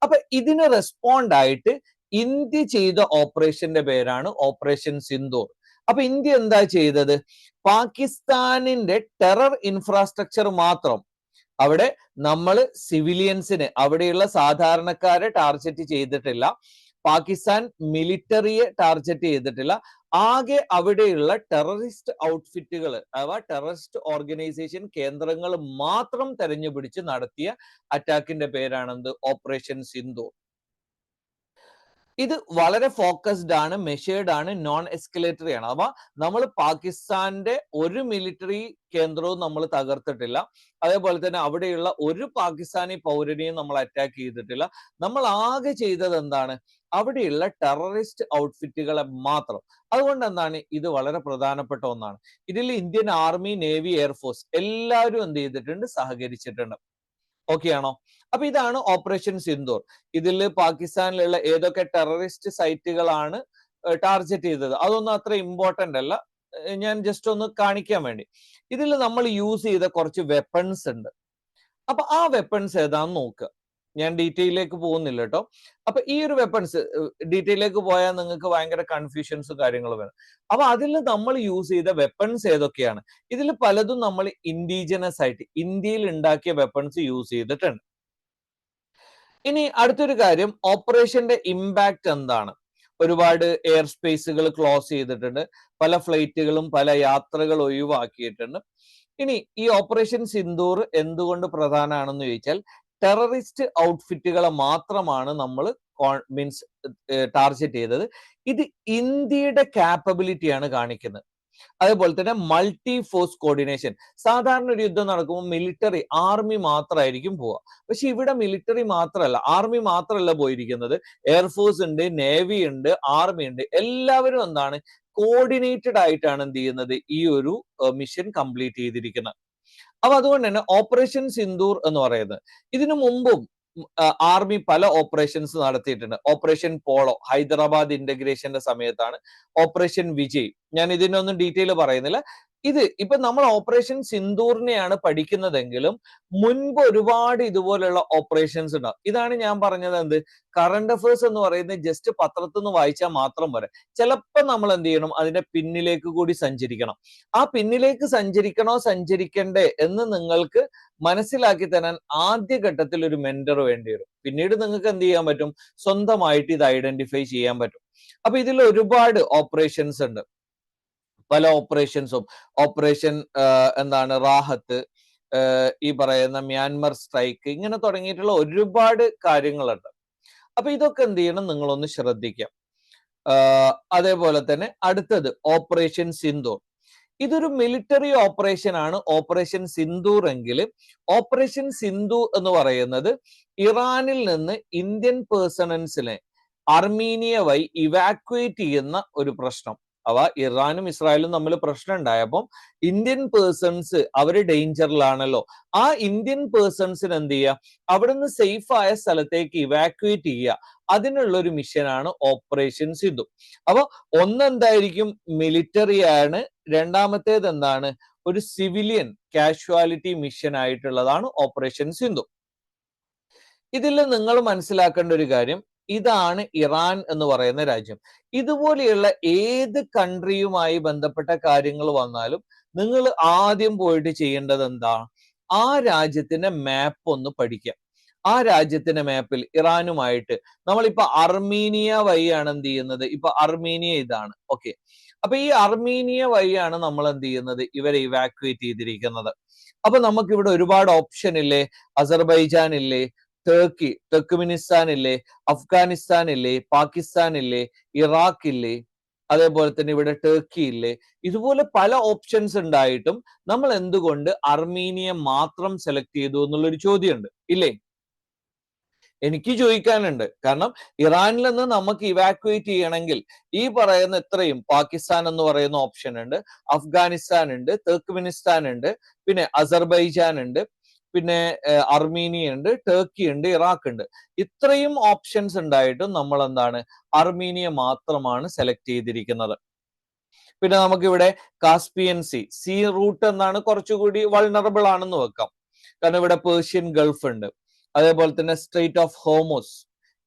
അപ്പൊ ഇതിന് റെസ്പോണ്ട് ആയിട്ട് ഇന്ത്യ ചെയ്ത ഓപ്പറേഷന്റെ പേരാണ് ഓപ്പറേഷൻ സിന്ദൂർ. അപ്പൊ ഇന്ത്യ എന്താ ചെയ്തത്, പാകിസ്ഥാനിന്റെ ടെറർ ഇൻഫ്രാസ്ട്രക്ചർ മാത്രം, അവിടെ നമ്മൾ സിവിലിയൻസിന്, അവിടെയുള്ള സാധാരണക്കാരെ ടാർഗറ്റ് ചെയ്തിട്ടില്ല, പാകിസ്ഥാൻ മിലിറ്ററിയെ ടാർഗറ്റ് ചെയ്തിട്ടില്ല, ആകെ അവിടെയുള്ള ടെററിസ്റ്റ് ഔട്ട്ഫിറ്റുകൾ അഥവാ ടെററിസ്റ്റ് ഓർഗനൈസേഷൻ കേന്ദ്രങ്ങൾ മാത്രം തെരഞ്ഞുപിടിച്ച് നടത്തിയ അറ്റാക്കിന്റെ പേരാണെന്ത്, ഓപ്പറേഷൻ സിന്ദൂർ. ഇത് വളരെ ഫോക്കസ്ഡ് ആണ്, മെഷേർഡ് ആണ്, നോൺ എസ്കലേറ്ററി ആണ്. അപ്പൊ നമ്മൾ പാകിസ്ഥാന്റെ ഒരു മിലിറ്ററി കേന്ദ്രവും നമ്മൾ തകർത്തിട്ടില്ല, അതേപോലെ തന്നെ അവിടെയുള്ള ഒരു പാകിസ്ഥാനി പൗരനെയും നമ്മൾ അറ്റാക്ക് ചെയ്തിട്ടില്ല. നമ്മൾ ആകെ ചെയ്തത് എന്താണ്, അവിടെയുള്ള ടെററിസ്റ്റ് ഔട്ട്ഫിറ്റുകളെ മാത്രം. അതുകൊണ്ട് എന്താണ്, ഇത് വളരെ പ്രധാനപ്പെട്ട ഒന്നാണ്. ഇതിൽ ഇന്ത്യൻ ആർമി, നേവി, എയർഫോഴ്സ് എല്ലാവരും എന്ത് ചെയ്തിട്ടുണ്ട്, സഹകരിച്ചിട്ടുണ്ട്. ഓക്കെ ആണോ? അപ്പൊ ഇതാണ് ഓപ്പറേഷൻ സിന്ദൂർ. ഇതിൽ പാകിസ്ഥാനിലുള്ള ഏതൊക്കെ ടെററിസ്റ്റ് സൈറ്റുകളാണ് ടാർഗറ്റ് ചെയ്തത്, അതൊന്നും അത്ര ഇമ്പോർട്ടന്റ് അല്ല, ഞാൻ ജസ്റ്റ് ഒന്ന് കാണിക്കാൻ വേണ്ടി. ഇതിൽ നമ്മൾ യൂസ് ചെയ്ത കുറച്ച് വെപ്പൺസ് ഉണ്ട്. അപ്പൊ ആ വെപ്പൺസ് ഏതാന്ന് നോക്കുക. ഞാൻ ഡീറ്റെയിലേക്ക് പോകുന്നില്ല കേട്ടോ. അപ്പൊ ഈ ഒരു വെപ്പൺസ് ഡീറ്റെയിലേക്ക് പോയാൽ നിങ്ങൾക്ക് ഭയങ്കര കൺഫ്യൂഷൻസും കാര്യങ്ങളും വരും. അപ്പൊ അതിൽ നമ്മൾ യൂസ് ചെയ്ത വെപ്പൺസ് ഏതൊക്കെയാണ്, ഇതിൽ പലതും നമ്മൾ ഇൻഡിജിനസ് ആയിട്ട് ഇന്ത്യയിൽ ഉണ്ടാക്കിയ വെപ്പൺസ് യൂസ് ചെയ്തിട്ടുണ്ട്. ഇനി അടുത്തൊരു കാര്യം, ഓപ്പറേഷന്റെ ഇമ്പാക്ട് എന്താണ്. ഒരുപാട് എയർ സ്പേസുകൾ ക്ലോസ് ചെയ്തിട്ടുണ്ട്, പല ഫ്ലൈറ്റുകളും പല യാത്രകൾ ഒഴിവാക്കിയിട്ടുണ്ട്. ഇനി ഈ ഓപ്പറേഷൻ സിന്ദൂർ എന്തുകൊണ്ട് പ്രധാനമാണെന്ന് ചോദിച്ചാൽ, ടെററിസ്റ്റ് ഔട്ട്ഫിറ്റുകളെ മാത്രമാണ് നമ്മൾ മീൻസ് ടാർഗറ്റ് ചെയ്തത്. ഇത് ഇന്ത്യയുടെ കാപ്പബിലിറ്റിയാണ് കാണിക്കുന്നത്. അതേപോലെ തന്നെ മൾട്ടി ഫോഴ്സ് കോർഡിനേഷൻ. സാധാരണ ഒരു യുദ്ധം നടക്കുമ്പോൾ മിലിറ്ററി, ആർമി മാത്രമായിരിക്കും പോവുക. പക്ഷെ ഇവിടെ മിലിറ്ററി മാത്രമല്ല, ആർമി മാത്രമല്ല പോയിരിക്കുന്നത്, എയർഫോഴ്സ് ഉണ്ട്, നേവി ഉണ്ട്, ആർമി ഉണ്ട്. എല്ലാവരും എന്താണ്, കോർഡിനേറ്റഡ് ആയിട്ടാണ് എന്ത് ചെയ്യുന്നത്, ഈ ഒരു മിഷൻ കംപ്ലീറ്റ് ചെയ്തിരിക്കുന്നത്. അപ്പൊ അതുകൊണ്ട് തന്നെ ഓപ്പറേഷൻ സിന്ദൂർ എന്ന് പറയുന്നത്, ഇതിനു മുമ്പും ആർമി പല ഓപ്പറേഷൻസ് നടത്തിയിട്ടുണ്ട്. ഓപ്പറേഷൻ പോളോ ഹൈദരാബാദ് ഇന്റഗ്രേഷന്റെ സമയത്താണ്, ഓപ്പറേഷൻ വിജയ്, ഞാൻ ഇതിനൊന്നും ഡീറ്റെയിൽ പറയുന്നില്ല. ഇത് ഇപ്പൊ നമ്മൾ ഓപ്പറേഷൻ സിന്ദൂറിനെയാണ് പഠിക്കുന്നതെങ്കിലും മുൻപ് ഒരുപാട് ഇതുപോലുള്ള ഓപ്പറേഷൻസ് ഉണ്ടാവും. ഇതാണ് ഞാൻ പറഞ്ഞത്, എന്ത് കറണ്ട് അഫയേഴ്സ് എന്ന് പറയുന്നത് ജസ്റ്റ് പത്രത്തിൽ നിന്ന് വായിച്ചാൽ മാത്രം പോരെ. ചിലപ്പോൾ നമ്മൾ എന്ത് ചെയ്യണം, അതിന്റെ പിന്നിലേക്ക് കൂടി സഞ്ചരിക്കണം. ആ പിന്നിലേക്ക് സഞ്ചരിക്കണോ സഞ്ചരിക്കണ്ടേ എന്ന് നിങ്ങൾക്ക് മനസ്സിലാക്കി തരാൻ ആദ്യഘട്ടത്തിൽ ഒരു മെന്റർ വേണ്ടി വരും. പിന്നീട് നിങ്ങൾക്ക് എന്ത് ചെയ്യാൻ പറ്റും, സ്വന്തമായിട്ട് ഇത് ഐഡന്റിഫൈ ചെയ്യാൻ പറ്റും. അപ്പൊ ഇതിൽ ഒരുപാട് ഓപ്പറേഷൻസ് ഉണ്ട്. പല ഓപ്പറേഷൻസും, ഓപ്പറേഷൻ എന്താണ് റാഹത്ത്, ഈ പറയുന്ന മ്യാൻമർ സ്ട്രൈക്ക്, ഇങ്ങനെ തുടങ്ങിയിട്ടുള്ള ഒരുപാട് കാര്യങ്ങളുണ്ട്. അപ്പൊ ഇതൊക്കെ എന്ത് ചെയ്യണം, നിങ്ങളൊന്ന് ശ്രദ്ധിക്കാം. അതേപോലെ തന്നെ അടുത്തത് ഓപ്പറേഷൻ സിന്ദൂർ. ഇതൊരു മിലിറ്ററി ഓപ്പറേഷൻ ആണ്, ഓപ്പറേഷൻ സിന്ദൂർ എങ്കിൽ ഓപ്പറേഷൻ സിന്ധു എന്ന് പറയുന്നത് ഇറാനിൽ നിന്ന് ഇന്ത്യൻ പേഴ്സണൽസിനെ അർമീനിയ വഴി ഇവാക്വേറ്റ് ചെയ്യുന്ന ഒരു പ്രശ്നം. അവ ഇറാനും ഇസ്രായേലും തമ്മിൽ പ്രശ്നം ഉണ്ടായപ്പോൾ ഇന്ത്യൻ പേഴ്സൺസ് അവര് ഡേഞ്ചറിലാണല്ലോ, ആ ഇന്ത്യൻ പേഴ്സൺസിന് എന്ത് ചെയ്യുക, അവിടുന്ന് സേഫ് ആയ സ്ഥലത്തേക്ക് ഇവാക്വേറ്റ് ചെയ്യുക. അതിനുള്ള ഒരു മിഷനാണ് ഓപ്പറേഷൻ സിന്ധു. അപ്പൊ ഒന്നെന്തായിരിക്കും, മിലിറ്ററി ആണ്. രണ്ടാമത്തേത് എന്താണ്, ഒരു സിവിലിയൻ കാഷ്വാലിറ്റി മിഷൻ ആയിട്ടുള്ളതാണ് ഓപ്പറേഷൻ സിന്ധു. ഇതിൽ നിങ്ങൾ മനസ്സിലാക്കേണ്ട ഒരു കാര്യം, ഇതാണ് ഇറാൻ എന്ന് പറയുന്ന രാജ്യം. ഇതുപോലെയുള്ള ഏത് കൺട്രിയുമായി ബന്ധപ്പെട്ട കാര്യങ്ങൾ വന്നാലും നിങ്ങൾ ആദ്യം പോയിട്ട് ചെയ്യേണ്ടത് എന്താ, ആ രാജ്യത്തിന്റെ മാപ്പ് ഒന്ന് പഠിക്കുക. ആ രാജ്യത്തിന്റെ മാപ്പിൽ ഇറാനുമായിട്ട് നമ്മളിപ്പോ അർമീനിയ വഴിയാണ് എന്ത് ചെയ്യുന്നത്, ഇപ്പൊ അർമീനിയ ഇതാണ്, ഓക്കെ. അപ്പൊ ഈ അർമീനിയ വഴിയാണ് നമ്മൾ എന്ത് ചെയ്യുന്നത്, ഇവരെ ഇവാക്വേറ്റ് ചെയ്തിരിക്കുന്നത്. അപ്പൊ നമുക്ക് ഇവിടെ ഒരുപാട് ഓപ്ഷൻ ഇല്ലേ, അസർബൈജാൻ ഇല്ലേ, തുർക്ക്മെനിസ്ഥാൻ ഇല്ലേ, അഫ്ഗാനിസ്ഥാൻ ഇല്ലേ, പാകിസ്ഥാൻ ഇല്ലേ, ഇറാഖ് ഇല്ലേ, അതേപോലെ തന്നെ ഇവിടെ ടർക്കി ഇല്ലേ. ഇതുപോലെ പല ഓപ്ഷൻസ് ഉണ്ടായിട്ടും നമ്മൾ എന്തുകൊണ്ട് അർമീനിയ മാത്രം സെലക്ട് ചെയ്തു എന്നുള്ളൊരു ചോദ്യമുണ്ട് ഇല്ലേ. എനിക്ക് ചോദിക്കാനുണ്ട്. കാരണം ഇറാനിൽ നിന്ന് നമുക്ക് ഇവാക്വേറ്റ് ചെയ്യണമെങ്കിൽ ഈ പറയുന്ന എത്രയും, പാകിസ്ഥാൻ എന്ന് പറയുന്ന ഓപ്ഷൻ ഉണ്ട്, അഫ്ഗാനിസ്ഥാൻ ഉണ്ട്, തുർക്ക്മെനിസ്ഥാൻ ഉണ്ട്, പിന്നെ അസർബൈജാൻ ഉണ്ട്, പിന്നെ അർമീനിയ ഉണ്ട്, ടർക്കി ഉണ്ട്, ഇറാഖ് ഉണ്ട്. ഇത്രയും ഓപ്ഷൻസ് ഉണ്ടായിട്ടും നമ്മൾ എന്താണ്, അർമീനിയ മാത്രമാണ് സെലക്ട് ചെയ്തിരിക്കുന്നത്. പിന്നെ നമുക്കിവിടെ കാസ്പിയൻ സീ റൂട്ട് എന്നാണ്, കുറച്ചുകൂടി വൾണറബിൾ ആണെന്ന് വെക്കാം. കാരണം ഇവിടെ പേർഷ്യൻ ഗൾഫ് ഉണ്ട്, അതേപോലെ തന്നെ straight of Hormuz,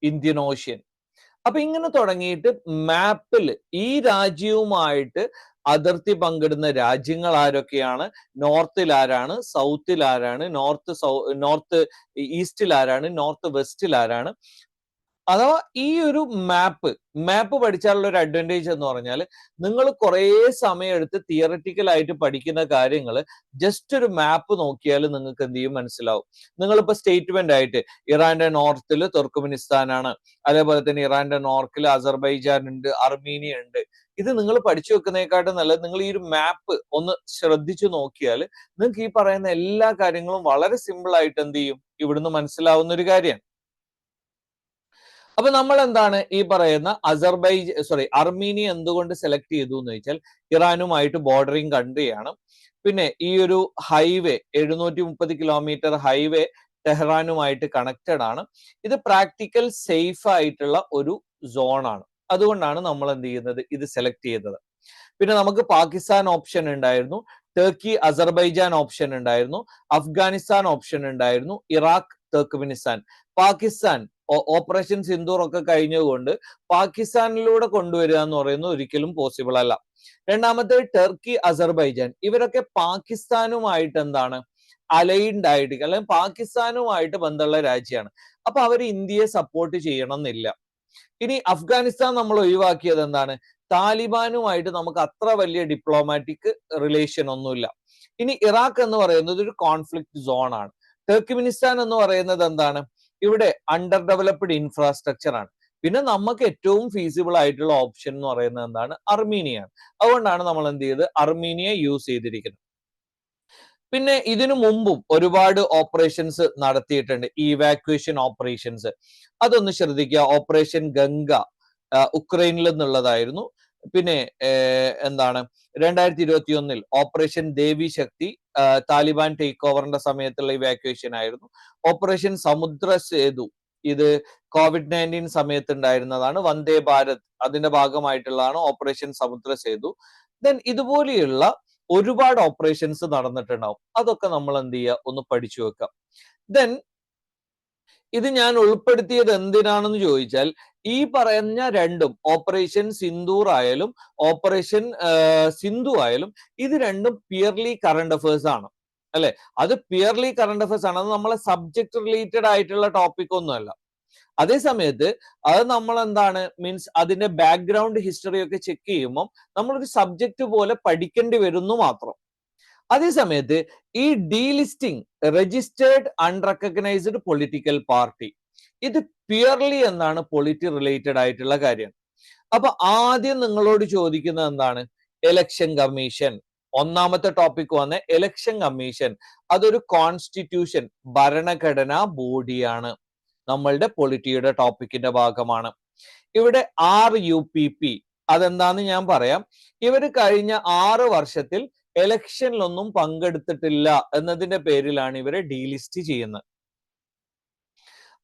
Indian ocean. അപ്പൊ ഇങ്ങനെ തുടങ്ങിയിട്ട് മാപ്പിൽ ഈ രാജ്യവുമായിട്ട് അതിർത്തി പങ്കിടുന്ന രാജ്യങ്ങൾ ആരൊക്കെയാണ്, നോർത്തിൽ ആരാണ്, സൗത്തിൽ ആരാണ്, നോർത്ത് ഈസ്റ്റിൽ ആരാണ്, നോർത്ത് വെസ്റ്റിൽ ആരാണ്. അഥവാ ഈ ഒരു മാപ്പ് പഠിച്ചാലുള്ള ഒരു അഡ്വാൻറ്റേജ് എന്ന് പറഞ്ഞാൽ, നിങ്ങൾ കുറേ സമയം എടുത്ത് തിയററ്റിക്കൽ ആയിട്ട് പഠിക്കുന്ന കാര്യങ്ങൾ ജസ്റ്റ് ഒരു മാപ്പ് നോക്കിയാൽ നിങ്ങൾക്ക് എന്ത് ചെയ്യും, മനസ്സിലാവും. നിങ്ങളിപ്പോ സ്റ്റേറ്റ്മെന്റ് ആയിട്ട് ഇറാന്റെ നോർത്തിൽ തുർക്ക്മെനിസ്ഥാനാണ്, അതേപോലെ തന്നെ ഇറാന്റെ നോർത്തിൽ അസർബൈജാൻ ഉണ്ട്, അർമീനിയ ഉണ്ട്. ഇത് നിങ്ങൾ പഠിച്ചു വെക്കുന്നതിനെക്കാട്ടും നല്ലത് നിങ്ങൾ ഈ ഒരു മാപ്പ് ഒന്ന് ശ്രദ്ധിച്ചു നോക്കിയാൽ നിങ്ങൾക്ക് ഈ പറയുന്ന എല്ലാ കാര്യങ്ങളും വളരെ സിമ്പിൾ ആയിട്ട് എന്ത് ചെയ്യും, ഇവിടുന്ന് മനസ്സിലാവുന്ന ഒരു കാര്യമാണ്. അപ്പൊ നമ്മൾ എന്താണ് ഈ പറയുന്ന അർമീനിയ എന്തുകൊണ്ട് സെലക്ട് ചെയ്തു എന്ന് വെച്ചാൽ, ഇറാനുമായിട്ട് ബോർഡറിങ് കൺട്രിയാണ്. പിന്നെ ഈ ഒരു ഹൈവേ 730 കിലോമീറ്റർ ഹൈവേ ടെഹ്റാനുമായിട്ട് കണക്റ്റഡ് ആണ്. ഇത് പ്രാക്ടിക്കൽ സേഫ് ആയിട്ടുള്ള ഒരു സോണാണ്. അതുകൊണ്ടാണ് നമ്മൾ എന്ത് ചെയ്യുന്നത്, ഇത് സെലക്ട് ചെയ്തത്. പിന്നെ നമുക്ക് പാകിസ്ഥാൻ ഓപ്ഷൻ ഉണ്ടായിരുന്നു, ടർക്കി അസർബൈജാൻ ഓപ്ഷൻ ഉണ്ടായിരുന്നു, അഫ്ഗാനിസ്ഥാൻ ഓപ്ഷൻ ഉണ്ടായിരുന്നു, ഇറാഖ്, തുർക്ക്മെനിസ്ഥാൻ. പാകിസ്ഥാൻ ഓപ്പറേഷൻ സിന്ദൂർ ഒക്കെ കഴിഞ്ഞുകൊണ്ട് പാകിസ്ഥാനിലൂടെ കൊണ്ടുവരിക എന്ന് പറയുന്നത് ഒരിക്കലും പോസിബിൾ അല്ല. രണ്ടാമത്തെ ടർക്കി അസർബൈജാൻ, ഇവരൊക്കെ പാകിസ്ഥാനുമായിട്ട് എന്താണ് അലൈൻഡ് ആയിട്ട്, അല്ലെങ്കിൽ പാകിസ്ഥാനുമായിട്ട് ബന്ധമുള്ള രാജ്യമാണ്. അപ്പൊ അവർ ഇന്ത്യയെ സപ്പോർട്ട് ചെയ്യണം എന്നില്ല. ഇനി അഫ്ഗാനിസ്ഥാൻ നമ്മൾ ഒഴിവാക്കിയത് എന്താണ്, താലിബാനുമായിട്ട് നമുക്ക് അത്ര വലിയ ഡിപ്ലോമാറ്റിക് റിലേഷൻ ഒന്നുമില്ല. ഇനി ഇറാഖ് എന്ന് പറയുന്നത് ഒരു കോൺഫ്ലിക്ട് സോൺ ആണ്. ടർക്ക്മെനിസ്ഥാൻ എന്ന് പറയുന്നത് എന്താണ്, ഇവിടെ അണ്ടർ ഡെവലപ്ഡ് ഇൻഫ്രാസ്ട്രക്ചർ ആണ്. പിന്നെ നമുക്ക് ഏറ്റവും ഫീസിബിൾ ആയിട്ടുള്ള ഓപ്ഷൻ എന്ന് പറയുന്നത് എന്താണ്, അർമീനിയ ആണ്. അതുകൊണ്ടാണ് നമ്മൾ എന്ത് ചെയ്ത് അർമീനിയ യൂസ് ചെയ്തിരിക്കുന്നത്. പിന്നെ ഇതിനു മുമ്പും ഒരുപാട് ഓപ്പറേഷൻസ് നടത്തിയിട്ടുണ്ട്, ഇവാക്വേഷൻ ഓപ്പറേഷൻസ്. അതൊന്ന് ശ്രദ്ധിക്കുക. ഓപ്പറേഷൻ ഗംഗ ഉക്രൈനിൽ നിന്നുള്ളതായിരുന്നു. പിന്നെ എന്താണ് 2021 ഓപ്പറേഷൻ ദേവി ശക്തി താലിബാൻ ടേക്ക് ഓവറിന്റെ സമയത്തുള്ള ഇവാക്വേഷൻ ആയിരുന്നു. ഓപ്പറേഷൻ സമുദ്ര സേതു, ഇത് COVID-19 സമയത്ത് ഉണ്ടായിരുന്നതാണ്. വന്ദേ ഭാരത് അതിന്റെ ഭാഗമായിട്ടുള്ളതാണ് ഓപ്പറേഷൻ സമുദ്ര സേതു. ദെൻ ഇതുപോലെയുള്ള ഒരുപാട് ഓപ്പറേഷൻസ് നടന്നിട്ടുണ്ടാവും. അതൊക്കെ നമ്മൾ എന്ത് ചെയ്യുക, ഒന്ന് പഠിച്ചു വെക്കാം. ദെൻ ഇത് ഞാൻ ഉൾപ്പെടുത്തിയത് എന്തിനാണെന്ന് ചോദിച്ചാൽ, ഈ പറഞ്ഞ രണ്ടും, ഓപ്പറേഷൻ സിന്ദൂർ ആയാലും ഓപ്പറേഷൻ സിന്ധു ആയാലും, ഇത് രണ്ടും പ്യുവർലി കറണ്ട് അഫയേഴ്സ് ആണ് അല്ലെ. അത് പ്യുവർലി കറണ്ട് അഫയേഴ്സ് ആണ്. അത് നമ്മളെ സബ്ജക്ട് റിലേറ്റഡ് ആയിട്ടുള്ള ടോപ്പിക് ഒന്നുമല്ല. അതേ സമയത്ത് അത് നമ്മൾ എന്താണ് മീൻസ് അതിന്റെ ബാക്ക്ഗ്രൗണ്ട് ഹിസ്റ്ററി ഒക്കെ ചെക്ക് ചെയ്യുമ്പോൾ നമ്മളൊരു സബ്ജക്ട് പോലെ പഠിക്കേണ്ടി വരുന്നു മാത്രം. അതേ സമയത്ത് ഈ delisting registered unrecognised political party, ഇത് പ്യുവർലി എന്താണ് പൊളിറ്റി റിലേറ്റഡ് ആയിട്ടുള്ള കാര്യമാണ്. അപ്പൊ ആദ്യം നിങ്ങളോട് ചോദിക്കുന്നത് എന്താണ്, ഇലക്ഷൻ കമ്മീഷൻ. ഒന്നാമത്തെ ടോപ്പിക് വന്ന ഇലക്ഷൻ കമ്മീഷൻ, അതൊരു കോൺസ്റ്റിറ്റ്യൂഷൻ, ഭരണഘടനാ ബോഡിയാണ്, നമ്മളുടെ പൊളിറ്റിയുടെ ടോപ്പിക്കിന്റെ ഭാഗമാണ്. ഇവിടെ RUPP അതെന്താന്ന് ഞാൻ പറയാം. ഇവര് കഴിഞ്ഞ 6 വർഷത്തിൽ ഇലക്ഷനിലൊന്നും പങ്കെടുത്തിട്ടില്ല എന്നതിന്റെ പേരിലാണ് ഇവരെ ഡീലിസ്റ്റ് ചെയ്യുന്നത്.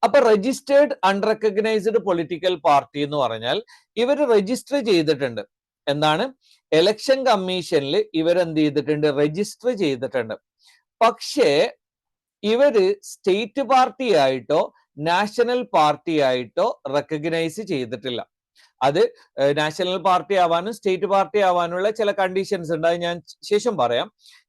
അപ്പൊ രജിസ്റ്റേർഡ് അൺറെക്കഗ്നൈസ്ഡ് പൊളിറ്റിക്കൽ പാർട്ടി എന്ന് പറഞ്ഞാൽ ഇവര് രജിസ്റ്റർ ചെയ്തിട്ടുണ്ട്. എന്താണ്, ഇലക്ഷൻ കമ്മീഷനിൽ ഇവരെന്ത് ചെയ്തിട്ടുണ്ട്, രജിസ്റ്റർ ചെയ്തിട്ടുണ്ട്. പക്ഷേ ഇവര് സ്റ്റേറ്റ് പാർട്ടി ആയിട്ടോ നാഷണൽ പാർട്ടി ആയിട്ടോ റെക്കഗ്നൈസ് ചെയ്തിട്ടില്ല. അത് നാഷണൽ പാർട്ടി ആവാനും സ്റ്റേറ്റ് പാർട്ടി ആവാനുള്ള ചില കണ്ടീഷൻസ് ഉണ്ട്, അത് ഞാൻ ശേഷം പറയാം.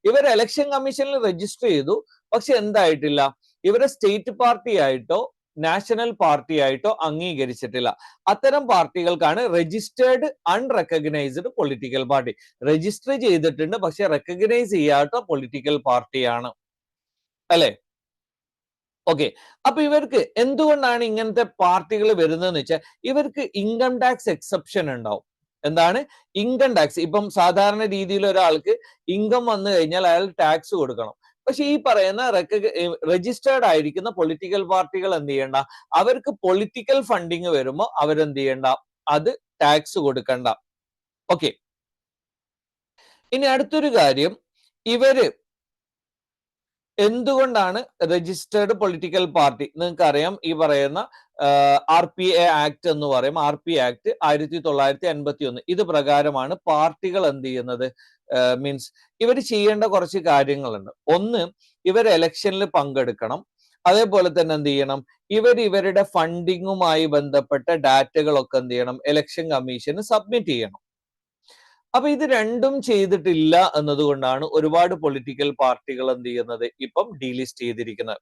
ഇവർ ഇലക്ഷൻ കമ്മീഷനിൽ രജിസ്റ്റർ ചെയ്തു, പക്ഷെ എന്തായിട്ടില്ല, ഇവരെ സ്റ്റേറ്റ് പാർട്ടി ആയിട്ടോ നാഷണൽ പാർട്ടി ആയിട്ടോ അംഗീകരിച്ചിട്ടില്ല. അത്തരം പാർട്ടികൾക്കാണ് registered unrecognised political party. Register ചെയ്തിട്ടുണ്ട് പക്ഷെ റെക്കഗ്നൈസ് ചെയ്യാത്ത പൊളിറ്റിക്കൽ പാർട്ടിയാണ് അല്ലെ. ഓക്കെ, അപ്പൊ ഇവർക്ക് എന്തുകൊണ്ടാണ് ഇങ്ങനത്തെ പാർട്ടികൾ വരുന്നതെന്ന് വെച്ചാൽ ഇവർക്ക് ഇൻകം ടാക്സ് എക്സെപ്ഷൻ ഉണ്ടാവും. എന്താണ് ഇൻകം ടാക്സ്? ഇപ്പം സാധാരണ രീതിയിൽ ഒരാൾക്ക് ഇൻകം വന്നു കഴിഞ്ഞാൽ അയാൾ ടാക്സ് കൊടുക്കണം. പക്ഷെ ഈ പറയുന്ന രജിസ്റ്റേർഡ് ആയിരിക്കുന്ന പൊളിറ്റിക്കൽ പാർട്ടികൾ എന്ത് ചെയ്യണ്ട, അവർക്ക് പൊളിറ്റിക്കൽ ഫണ്ടിങ് വരുമ്പോൾ അവരെന്ത് ചെയ്യണ്ട, അത് ടാക്സ് കൊടുക്കണ്ട. ഓക്കെ, ഇനി അടുത്തൊരു കാര്യം, ഇവര് എന്തുകൊണ്ടാണ് രജിസ്റ്റേർഡ് പൊളിറ്റിക്കൽ പാർട്ടി? നിങ്ങൾക്ക് അറിയാം, ഈ പറയുന്ന RPA ആക്ട് എന്ന് പറയും. RPA ആക്ട് 1951 ഇത് പ്രകാരമാണ് പാർട്ടികൾ എന്ത് ചെയ്യുന്നത്, മീൻസ് ഇവർ ചെയ്യേണ്ട കുറച്ച് കാര്യങ്ങളുണ്ട്. ഒന്ന്, ഇവർ ഇലക്ഷനിൽ പങ്കെടുക്കണം. അതേപോലെ തന്നെ എന്ത് ചെയ്യണം, ഇവരുടെ ഫണ്ടിങ്ങുമായി ബന്ധപ്പെട്ട ഡാറ്റകളൊക്കെ എന്ത് ചെയ്യണം, ഇലക്ഷൻ കമ്മീഷന് സബ്മിറ്റ് ചെയ്യണം. അപ്പൊ ഇത് രണ്ടും ചെയ്തിട്ടില്ല എന്നതുകൊണ്ടാണ് ഒരുപാട് പൊളിറ്റിക്കൽ പാർട്ടികൾ എന്ത് ചെയ്യുന്നത്, ഇപ്പം ഡീലിസ്റ്റ് ചെയ്തിരിക്കുന്നത്.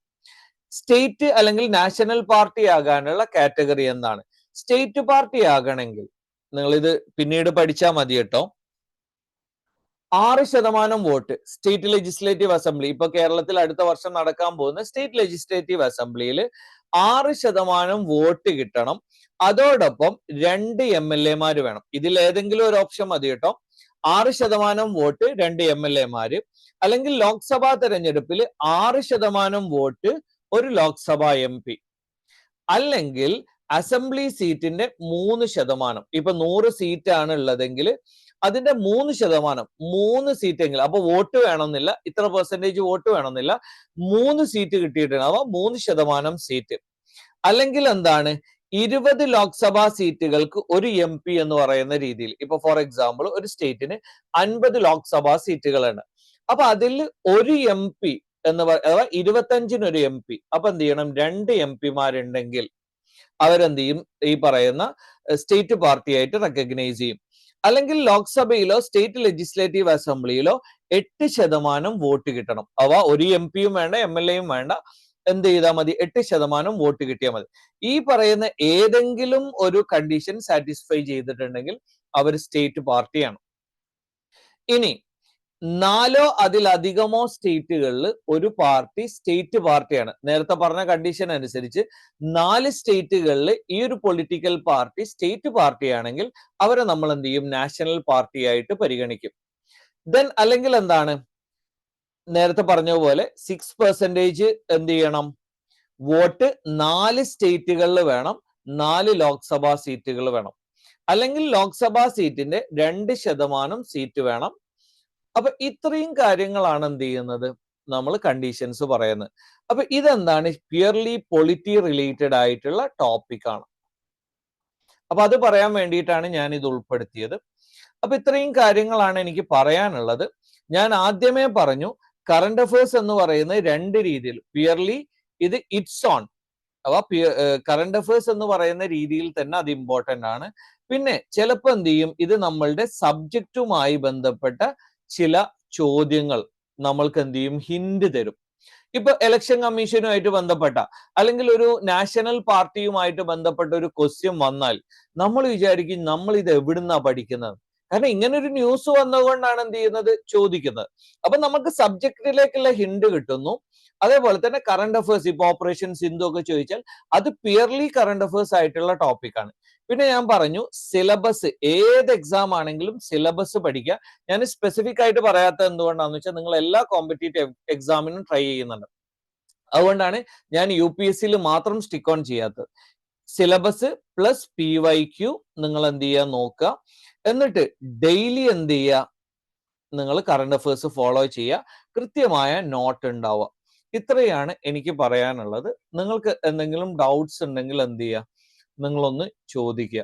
സ്റ്റേറ്റ് അല്ലെങ്കിൽ നാഷണൽ പാർട്ടി ആകാനുള്ള കാറ്റഗറി എന്താണ്? സ്റ്റേറ്റ് പാർട്ടി ആകണമെങ്കിൽ നിങ്ങൾ ഇത് പിന്നീട് പഠിച്ചാൽ മതി കേട്ടോ. 6% വോട്ട് സ്റ്റേറ്റ് ലെജിസ്ലേറ്റീവ് അസംബ്ലി, ഇപ്പൊ കേരളത്തിൽ അടുത്ത വർഷം നടക്കാൻ പോകുന്ന സ്റ്റേറ്റ് ലെജിസ്ലേറ്റീവ് അസംബ്ലിയിൽ 6% വോട്ട് കിട്ടണം. അതോടൊപ്പം 2 MLA വേണം. ഇതിൽ ഏതെങ്കിലും ഒരു ഓപ്ഷൻ മതി കേട്ടോ. 6% വോട്ട് 2 MLA, അല്ലെങ്കിൽ ലോക്സഭാ തെരഞ്ഞെടുപ്പിൽ 6% വോട്ട് ഒരു ലോക്സഭാ MP, അല്ലെങ്കിൽ അസംബ്ലി സീറ്റിന്റെ 3%. ഇപ്പൊ 100 സീറ്റാണ് ഉള്ളതെങ്കിൽ അതിന്റെ 3%, 3 സീറ്റെങ്കിലും, അപ്പൊ വോട്ട് വേണമെന്നില്ല, ഇത്ര പെർസെന്റേജ് വോട്ട് വേണമെന്നില്ല, 3 സീറ്റ് കിട്ടിയിട്ടുണ്ടാവുക, 3% സീറ്റ്. അല്ലെങ്കിൽ എന്താണ്, 20 ലോക്സഭാ സീറ്റുകൾക്ക് ഒരു MP എന്ന് പറയുന്ന രീതിയിൽ. ഇപ്പൊ ഫോർ എക്സാമ്പിൾ ഒരു സ്റ്റേറ്റിന് 50 ലോക്സഭാ സീറ്റുകളുണ്ട്. അപ്പൊ അതിൽ ഒരു MP എന്ന് അഥവാ 25-ന് ഒരു MP. അപ്പൊ എന്ത് ചെയ്യണം, 2 MP അവരെന്ത് ചെയ്യും, ഈ പറയുന്ന സ്റ്റേറ്റ് പാർട്ടി ആയിട്ട് റെക്കഗ്നൈസ് ചെയ്യും. അല്ലെങ്കിൽ ലോക്സഭയിലോ സ്റ്റേറ്റ് ലെജിസ്ലേറ്റീവ് അസംബ്ലിയിലോ 8% വോട്ട് കിട്ടണം. അവ ഒരു MP-യും വേണ്ട, MLA-യും വേണ്ട, എന്ത് ചെയ്താൽ മതി, 8% വോട്ട് കിട്ടിയാൽ മതി. ഈ പറയുന്ന ഏതെങ്കിലും ഒരു കണ്ടീഷൻ സാറ്റിസ്ഫൈ ചെയ്തിട്ടുണ്ടെങ്കിൽ അവർ സ്റ്റേറ്റ് പാർട്ടിയാണ്. ഇനി 4 അതിലധികമോ സ്റ്റേറ്റുകളിൽ ഒരു പാർട്ടി സ്റ്റേറ്റ് പാർട്ടിയാണ്. നേരത്തെ പറഞ്ഞ കണ്ടീഷൻ അനുസരിച്ച് 4 സ്റ്റേറ്റുകളിൽ ഈ ഒരു പൊളിറ്റിക്കൽ പാർട്ടി സ്റ്റേറ്റ് പാർട്ടിയാണെങ്കിൽ അവരെ നമ്മൾ എന്ത് ചെയ്യും, നാഷണൽ പാർട്ടി ആയിട്ട് പരിഗണിക്കും. ദെൻ അല്ലെങ്കിൽ എന്താണ്, നേരത്തെ പറഞ്ഞ പോലെ 6% എന്ത് ചെയ്യണം, വോട്ട് 4 സ്റ്റേറ്റുകളിൽ വേണം, 4 ലോക്സഭാ സീറ്റുകൾ വേണം, അല്ലെങ്കിൽ ലോക്സഭാ സീറ്റിന്റെ 2% സീറ്റ് വേണം. അപ്പൊ ഇത്രയും കാര്യങ്ങളാണ് എന്ത് ചെയ്യുന്നത്, നമ്മൾ കണ്ടീഷൻസ് പറയുന്നത്. അപ്പൊ ഇതെന്താണ്, പ്യുവർലി പൊളിറ്റി റിലേറ്റഡ് ആയിട്ടുള്ള ടോപ്പിക് ആണ്. അപ്പൊ അത് പറയാൻ വേണ്ടിയിട്ടാണ് ഞാൻ ഇത് ഉൾപ്പെടുത്തിയത്. അപ്പൊ ഇത്രയും കാര്യങ്ങളാണ് എനിക്ക് പറയാനുള്ളത്. ഞാൻ ആദ്യമേ പറഞ്ഞു കറണ്ട് അഫയേഴ്സ് എന്ന് പറയുന്നത് രണ്ട് രീതിയിൽ, പ്യുവർലി ഇത് ഇറ്റ്സ് ഓൺ, അപ്പൊ കറണ്ട് അഫയേഴ്സ് എന്ന് പറയുന്ന രീതിയിൽ തന്നെ അത് ഇമ്പോർട്ടന്റ് ആണ്. പിന്നെ ചിലപ്പോൾ എന്ത് ചെയ്യും, ഇത് നമ്മളുടെ സബ്ജക്റ്റുമായി ബന്ധപ്പെട്ട ചില ചോദ്യങ്ങൾ നമ്മൾക്ക് എന്ത് ചെയ്യും, ഹിന്റ് തരും. ഇപ്പൊ ഇലക്ഷൻ കമ്മീഷനുമായിട്ട് ബന്ധപ്പെട്ട അല്ലെങ്കിൽ ഒരു നാഷണൽ പാർട്ടിയുമായിട്ട് ബന്ധപ്പെട്ട ഒരു ക്വസ്റ്റ്യൻ വന്നാൽ നമ്മൾ വിചാരിക്കും നമ്മൾ ഇത് എവിടുന്നാ പഠിക്കുന്നത്, കാരണം ഇങ്ങനെ ഒരു ന്യൂസ് വന്നതുകൊണ്ടാണ് എന്ത് ചെയ്യുന്നത്, ചോദിക്കുന്നത്. അപ്പൊ നമുക്ക് സബ്ജക്റ്റിലേക്കുള്ള ഹിന്റ് കിട്ടുന്നു. അതേപോലെ തന്നെ കറണ്ട് അഫയേഴ്സ്, ഇപ്പൊ ഓപ്പറേഷൻ സിന്ധു ഒക്കെ ചോദിച്ചാൽ അത് പ്യുവർലി കറണ്ട് അഫയേഴ്സ് ആയിട്ടുള്ള ടോപ്പിക്കാണ്. പിന്നെ ഞാൻ പറഞ്ഞു സിലബസ്, ഏത് എക്സാം ആണെങ്കിലും സിലബസ് പഠിക്കുക. ഞാൻ സ്പെസിഫിക് ആയിട്ട് പറയാത്തത് എന്തുകൊണ്ടാണെന്ന് വെച്ചാൽ നിങ്ങൾ എല്ലാ കോമ്പറ്റീറ്റീവ് എക്സാമിനും ട്രൈ ചെയ്യുന്നുണ്ട്. അതുകൊണ്ടാണ് ഞാൻ UPSC മാത്രം സ്റ്റിക്ക് ഓൺ ചെയ്യാത്തത്. സിലബസ് പ്ലസ് PYQ നിങ്ങൾ എന്ത് ചെയ്യുക, നോക്കുക. എന്നിട്ട് ഡെയിലി എന്ത് ചെയ്യുക, നിങ്ങൾ കറണ്ട് അഫയേഴ്സ് ഫോളോ ചെയ്യുക, കൃത്യമായ നോട്ട് ഉണ്ടാവുക. ഇത്രയാണ് എനിക്ക് പറയാനുള്ളത്. നിങ്ങൾക്ക് എന്തെങ്കിലും ഡൗട്ട്സ് ഉണ്ടെങ്കിൽ എന്ത് ചെയ്യുക, നിങ്ങളൊന്ന് ചോദിക്കുക.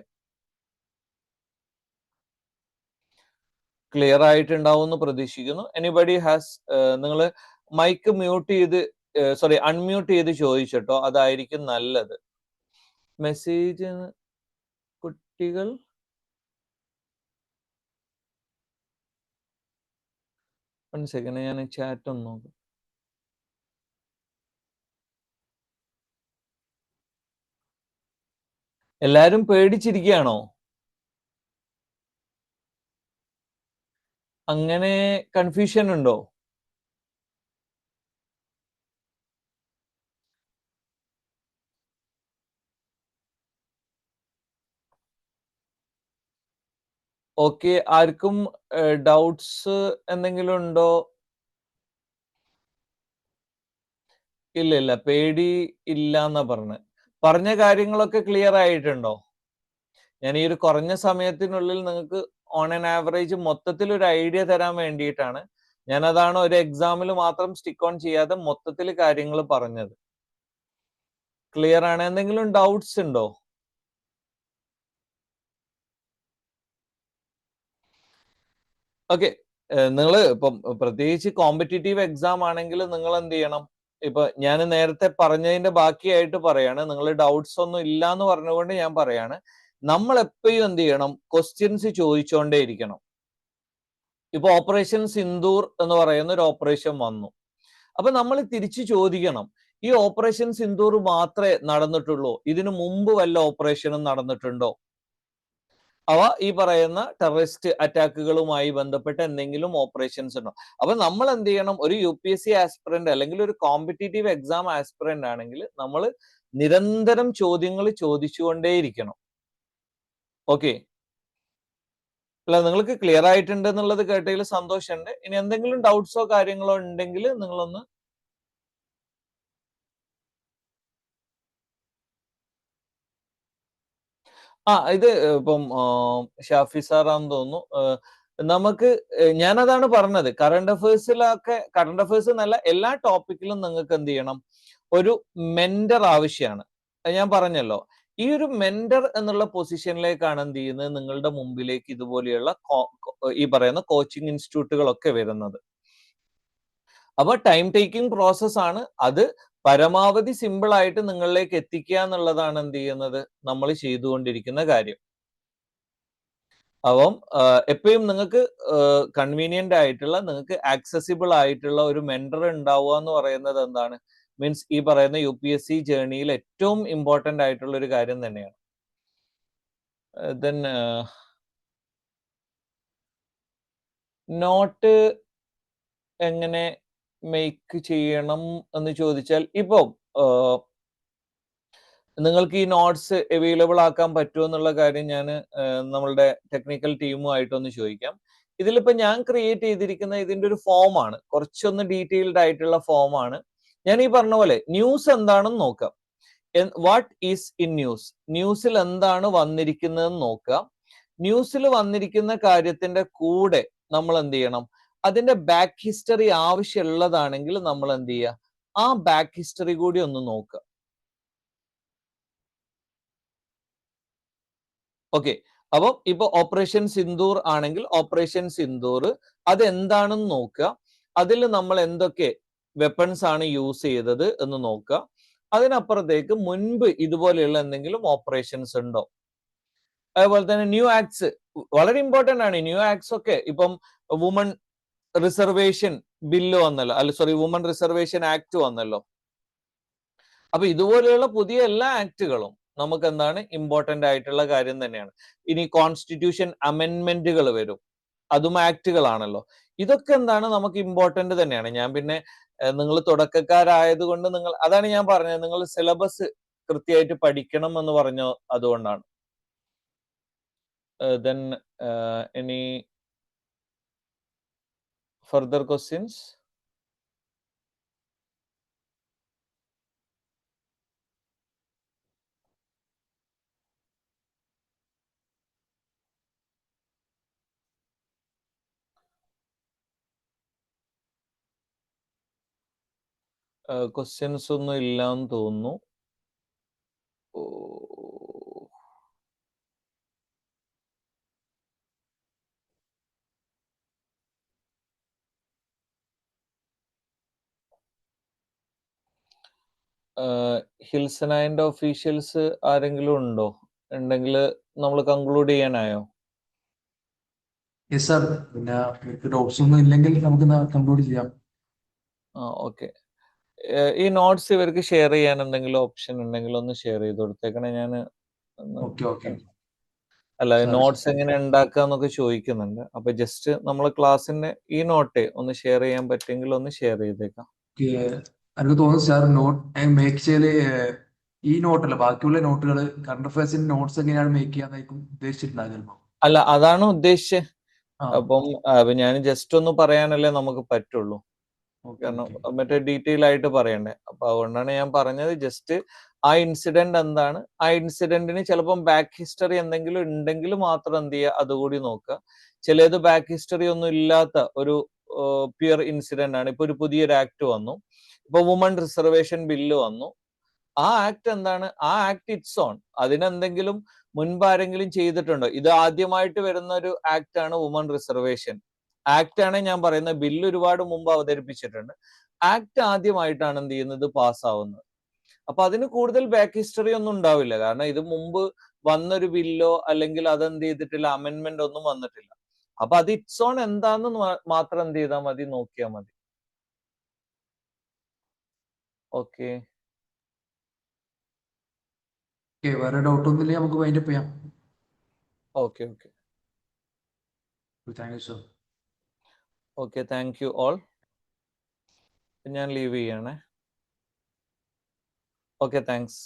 ക്ലിയർ ആയിട്ടുണ്ടാവും എന്ന് പ്രതീക്ഷിക്കുന്നു. എനിബഡി ഹാസ്, നിങ്ങൾ മൈക്ക് മ്യൂട്ട് ചെയ്ത്, സോറി അൺമ്യൂട്ട് ചെയ്ത് ചോദിച്ചിട്ടോ, അതായിരിക്കും നല്ലത്. മെസ്സേജ് കുട്ടികൾ, വൺ സെക്കൻഡ്, ഞാൻ ചാറ്റ് ഒന്ന് നോക്കാം. എല്ലാരും പേടിച്ചിരിക്കുകയാണോ? അങ്ങനെ കൺഫ്യൂഷൻ ഉണ്ടോ? ഓക്കെ, ആർക്കും ഡൗട്ട്സ് എന്തെങ്കിലും ഉണ്ടോ? ഇല്ല ഇല്ല, പേടി ഇല്ല എന്നാ പറഞ്ഞ കാര്യങ്ങളൊക്കെ ക്ലിയർ ആയിട്ടുണ്ടോ? ഞാൻ ഈ ഒരു കുറഞ്ഞ സമയത്തിനുള്ളിൽ നിങ്ങൾക്ക് ഓൺ ആൻ ആവറേജ് മൊത്തത്തിൽ ഒരു ഐഡിയ തരാൻ വേണ്ടിയിട്ടാണ്. ഞാൻ അതാണ് ഒരു എക്സാമിൽ മാത്രം സ്റ്റിക്ക് ഓൺ ചെയ്യാതെ മൊത്തത്തിൽ കാര്യങ്ങൾ പറഞ്ഞത്. ക്ലിയർ ആണ്? എന്തെങ്കിലും ഡൗട്ട്സ് ഉണ്ടോ? ഓക്കെ, നിങ്ങൾ ഇപ്പം പ്രത്യേകിച്ച് കോമ്പറ്റീറ്റീവ് എക്സാം ആണെങ്കിൽ നിങ്ങൾ എന്ത് ചെയ്യണം, ഇപ്പൊ ഞാൻ നേരത്തെ പറഞ്ഞതിന്റെ ബാക്കിയായിട്ട് പറയാണ്, നിങ്ങൾ ഡൗട്ട്സ് ഒന്നും ഇല്ല എന്ന് പറഞ്ഞുകൊണ്ട് ഞാൻ പറയാണ്, നമ്മൾ എപ്പോഴും എന്ത് ചെയ്യണം, ക്വസ്റ്റ്യൻസ് ചോദിച്ചുകൊണ്ടേ ഇരിക്കണം. ഇപ്പൊ ഓപ്പറേഷൻ സിന്ദൂർ എന്ന് പറയുന്ന ഒരു ഓപ്പറേഷൻ വന്നു. അപ്പൊ നമ്മൾ തിരിച്ചു ചോദിക്കണം, ഈ ഓപ്പറേഷൻ സിന്ദൂർ മാത്രമേ നടന്നിട്ടുള്ളൂ, ഇതിനു മുമ്പ് വല്ല ഓപ്പറേഷനും നടന്നിട്ടുണ്ടോ? അവ ഈ പറയുന്ന ടെററിസ്റ്റ് അറ്റാക്കുകളുമായി ബന്ധപ്പെട്ട എന്തെങ്കിലും ഓപ്പറേഷൻസ് ഉണ്ടോ? അപ്പൊ നമ്മൾ എന്ത് ചെയ്യണം, ഒരു UPSC ആസ്പിറന്റ് അല്ലെങ്കിൽ ഒരു കോമ്പറ്റീറ്റീവ് എക്സാം ആസ്പിറന്റ് ആണെങ്കിൽ നമ്മൾ നിരന്തരം ചോദ്യങ്ങൾ ചോദിച്ചുകൊണ്ടേയിരിക്കണം. ഓക്കെ, അല്ല നിങ്ങൾക്ക് ക്ലിയർ ആയിട്ടുണ്ട് എന്നുള്ളത് കേട്ടതിൽ സന്തോഷമുണ്ട്. ഇനി എന്തെങ്കിലും ഡൗട്ട്സോ കാര്യങ്ങളോ ഉണ്ടെങ്കിൽ നിങ്ങളൊന്ന്. ഇത് ഇപ്പം ഷാഫി സാറാന്ന് തോന്നുന്നു. നമുക്ക് ഞാനതാണ് പറഞ്ഞത്, കറണ്ട് അഫയേഴ്സ് എന്നല്ല, എല്ലാ ടോപ്പിക്കിലും നിങ്ങൾക്ക് എന്ത് ചെയ്യണം, ഒരു മെന്റർ ആവശ്യമാണ്. ഞാൻ പറഞ്ഞല്ലോ, ഈ ഒരു മെന്റർ എന്നുള്ള പൊസിഷനിലേക്കാണ് എന്ത് ചെയ്യുന്നത്, നിങ്ങളുടെ മുമ്പിലേക്ക് ഇതുപോലെയുള്ള ഈ പറയുന്ന കോച്ചിങ് ഇൻസ്റ്റിറ്റ്യൂട്ടുകളൊക്കെ വരുന്നത്. അപ്പൊ ടൈം ടേക്കിംഗ് പ്രോസസ് ആണ് അത്. പരമാവധി സിമ്പിൾ ആയിട്ട് നിങ്ങളിലേക്ക് എത്തിക്കുക എന്നുള്ളതാണ് എന്ത് ചെയ്യുന്നത്, നമ്മൾ ചെയ്തുകൊണ്ടിരിക്കുന്ന കാര്യം. അപ്പം എപ്പോഴും നിങ്ങൾക്ക് കൺവീനിയന്റ് ആയിട്ടുള്ള, നിങ്ങൾക്ക് ആക്സസിബിൾ ആയിട്ടുള്ള ഒരു മെന്റർ ഉണ്ടാവുക എന്ന് പറയുന്നത് എന്താണ്, മീൻസ് ഈ പറയുന്ന UPSC ജേർണിയിൽ ഏറ്റവും ഇമ്പോർട്ടന്റ് ആയിട്ടുള്ള ഒരു കാര്യം തന്നെയാണ്. ദെൻ നോട്ട് എങ്ങനെ മേക്ക് ചെയ്യണം എന്ന് ചോദിച്ചാൽ, ഇപ്പൊ നിങ്ങൾക്ക് ഈ നോട്ട്സ് അവൈലബിൾ ആക്കാൻ പറ്റുമോ എന്നുള്ള കാര്യം ഞാൻ നമ്മളുടെ ടെക്നിക്കൽ ടീമുമായിട്ടൊന്ന് ചോദിക്കാം. ഇതിലിപ്പോ ഞാൻ ക്രിയേറ്റ് ചെയ്തിരിക്കുന്ന ഇതിന്റെ ഒരു ഫോമാണ്, കുറച്ചൊന്ന് ഡീറ്റെയിൽഡ് ആയിട്ടുള്ള ഫോമാണ്. ഞാൻ ഈ പറഞ്ഞ പോലെ ന്യൂസ് എന്താണെന്ന് നോക്കാം. വാട്ട് ഈസ് ഇൻ ന്യൂസ്, ന്യൂസിൽ എന്താണ് വന്നിരിക്കുന്നതെന്ന് നോക്കുക. ന്യൂസിൽ വന്നിരിക്കുന്ന കാര്യത്തിന്റെ കൂടെ നമ്മൾ എന്ത് ചെയ്യണം, അതിന്റെ ബാക്ക് ഹിസ്റ്ററി ആവശ്യമുള്ളതാണെങ്കിൽ നമ്മൾ എന്ത് ചെയ്യുക, ആ ബാക്ക് ഹിസ്റ്ററി കൂടി ഒന്ന് നോക്കുക. ഓക്കെ, അപ്പം ഇപ്പൊ ഓപ്പറേഷൻ സിന്ദൂർ ആണെങ്കിൽ ഓപ്പറേഷൻ സിന്ദൂർ അതെന്താണെന്ന് നോക്കുക. അതിൽ നമ്മൾ എന്തൊക്കെ വെപ്പൺസ് ആണ് യൂസ് ചെയ്തത് എന്ന് നോക്കുക. അതിനപ്പുറത്തേക്ക് മുൻപ് ഇതുപോലെയുള്ള എന്തെങ്കിലും ഓപ്പറേഷൻസ് ഉണ്ടോ. അതുപോലെ തന്നെ ന്യൂ ആക്ട്സ് വളരെ ഇമ്പോർട്ടന്റ് ആണ്. ന്യൂ ആക്ട്സ് ഒക്കെ ഇപ്പം വുമൺ റിസർവേഷൻ ബില്ല് വന്നല്ലോ, അല്ല സോറി വുമൺ റിസർവേഷൻ ആക്ട് വന്നല്ലോ. അപ്പൊ ഇതുപോലെയുള്ള പുതിയ എല്ലാ ആക്ടുകളും നമുക്ക് എന്താണ് ഇമ്പോർട്ടന്റ് ആയിട്ടുള്ള കാര്യം തന്നെയാണ്. ഇനി കോൺസ്റ്റിറ്റ്യൂഷൻ അമെൻമെന്റുകൾ വരും, അതും ആക്ടുകളാണല്ലോ. ഇതൊക്കെ എന്താണ് നമുക്ക് ഇമ്പോർട്ടന്റ് തന്നെയാണ്. ഞാൻ പിന്നെ നിങ്ങൾ തുടക്കക്കാരായതുകൊണ്ട് നിങ്ങൾ അതാണ് ഞാൻ പറഞ്ഞത്, നിങ്ങൾ സിലബസ് കൃത്യമായിട്ട് പഠിക്കണം എന്ന് പറഞ്ഞു. അതുകൊണ്ടാണ്. then any further questions? Questions ഒന്നും ഇല്ലാന്ന് തോന്നുന്നു. ഹിൽസനൈൻ്റെ ഒഫീഷ്യൽസ് ആരെങ്കിലും ഉണ്ടോ? ഉണ്ടെങ്കിൽ നമ്മൾ കൺക്ലൂഡ് ചെയ്യാനായോ? യെസ് സാർ, പിന്നെ ഡൗട്ട്സ് ഒന്നും ഇല്ലെങ്കിൽ നമുക്ക് കൺക്ലൂഡ് ചെയ്യാം. ഓക്കെ. ഈ നോട്ട്സ് ഇവർക്ക് ഷെയർ ചെയ്യാൻ എന്തെങ്കിലും ഓപ്ഷൻ ഉണ്ടെങ്കിൽ ഒന്ന് ഷെയർ ചെയ്ത് കൊടുത്തേക്കണേ. ഞാൻ അല്ല നോട്ട്സ് എങ്ങനെ ഉണ്ടാക്കുക എന്നൊക്കെ ചോദിക്കുന്നുണ്ട്. അപ്പൊ ജസ്റ്റ് നമ്മളെ ക്ലാസ്സിന്റെ ഈ നോട്ട് ഒന്ന് ഷെയർ ചെയ്യാൻ പറ്റുമെങ്കിൽ ഒന്ന് ഷെയർ ചെയ്തേക്കാം. എനിക്ക് തോന്നുന്നു സാർ നോട്ട് മേക്ക് ചെയ്ത് ഈ നോട്ടല്ല ബാക്കിയുള്ള നോട്ടുകൾ കറണ്ട് അഫയേഴ്സിന്റെ നോട്ട്സ് എങ്ങനെയാണ് മേക്ക് ചെയ്യാന്നായിരിക്കും ഉദ്ദേശിച്ചിട്ടുണ്ടാകും. അല്ല അതാണ് ഉദ്ദേശിച്ചത്. അപ്പം ഞാൻ ജസ്റ്റ് ഒന്ന് പറയാനല്ലേ നമുക്ക് പറ്റുള്ളൂ, കാരണം മറ്റേ ഡീറ്റെയിൽ ആയിട്ട് പറയണ്ടേ. അപ്പൊ അതുകൊണ്ടാണ് ഞാൻ പറഞ്ഞത് ജസ്റ്റ് ആ ഇൻസിഡന്റ് എന്താണ്, ആ ഇൻസിഡന്റിന് ചിലപ്പം ബാക്ക് ഹിസ്റ്ററി എന്തെങ്കിലും ഉണ്ടെങ്കിൽ മാത്രം എന്ത് ചെയ്യുക, അതുകൂടി നോക്കുക. ചിലത് ബാക്ക് ഹിസ്റ്ററി ഒന്നും ഇല്ലാത്ത ഒരു പ്യുവർ ഇൻസിഡന്റ് ആണ്. ഇപ്പൊ ഒരു പുതിയൊരു ആക്ട് വന്നു, ഇപ്പൊ വുമൺ റിസർവേഷൻ ബില്ല് വന്നു. ആ ആക്ട് എന്താണ്, ആ ആക്ട് ഇറ്റ്സ് ഓൺ. അതിനെന്തെങ്കിലും മുൻപ് ആരെങ്കിലും ചെയ്തിട്ടുണ്ടോ? ഇത് ആദ്യമായിട്ട് വരുന്ന ഒരു ആക്ട് ആണ് വുമൺ റിസർവേഷൻ ആക്ട് ആണ് ഞാൻ പറയുന്നത്. ബില്ല് ഒരുപാട് മുമ്പ് അവതരിപ്പിച്ചിട്ടുണ്ട്. ആക്ട് ആദ്യമായിട്ടാണ് എന്ത് ചെയ്യുന്നത്, പാസ്സാവുന്നത്. അപ്പൊ അതിന് കൂടുതൽ ബാക്ക് ഹിസ്റ്ററി ഒന്നും ഉണ്ടാവില്ല, കാരണം ഇത് മുമ്പ് വന്നൊരു ബില്ലോ അല്ലെങ്കിൽ അതെന്ത് ചെയ്തിട്ടില്ല, അമെന്റ്മെന്റ് ഒന്നും വന്നിട്ടില്ല. അപ്പൊ അത് ഇറ്റ്സ് ഓൺ എന്താന്ന് മാത്രം എന്ത് ചെയ്താൽ മതി, നോക്കിയാൽ മതി. ഓക്കെ, വേറെ ഡൗട്ട് ഒന്നുമില്ലേ നമുക്ക് വൈൻഡപ്പ് ചെയ്യാം. Okay okay thank you sir. Okay, thank you all. ഞാൻ ലീവ് ചെയ്യണേ. Okay, thanks.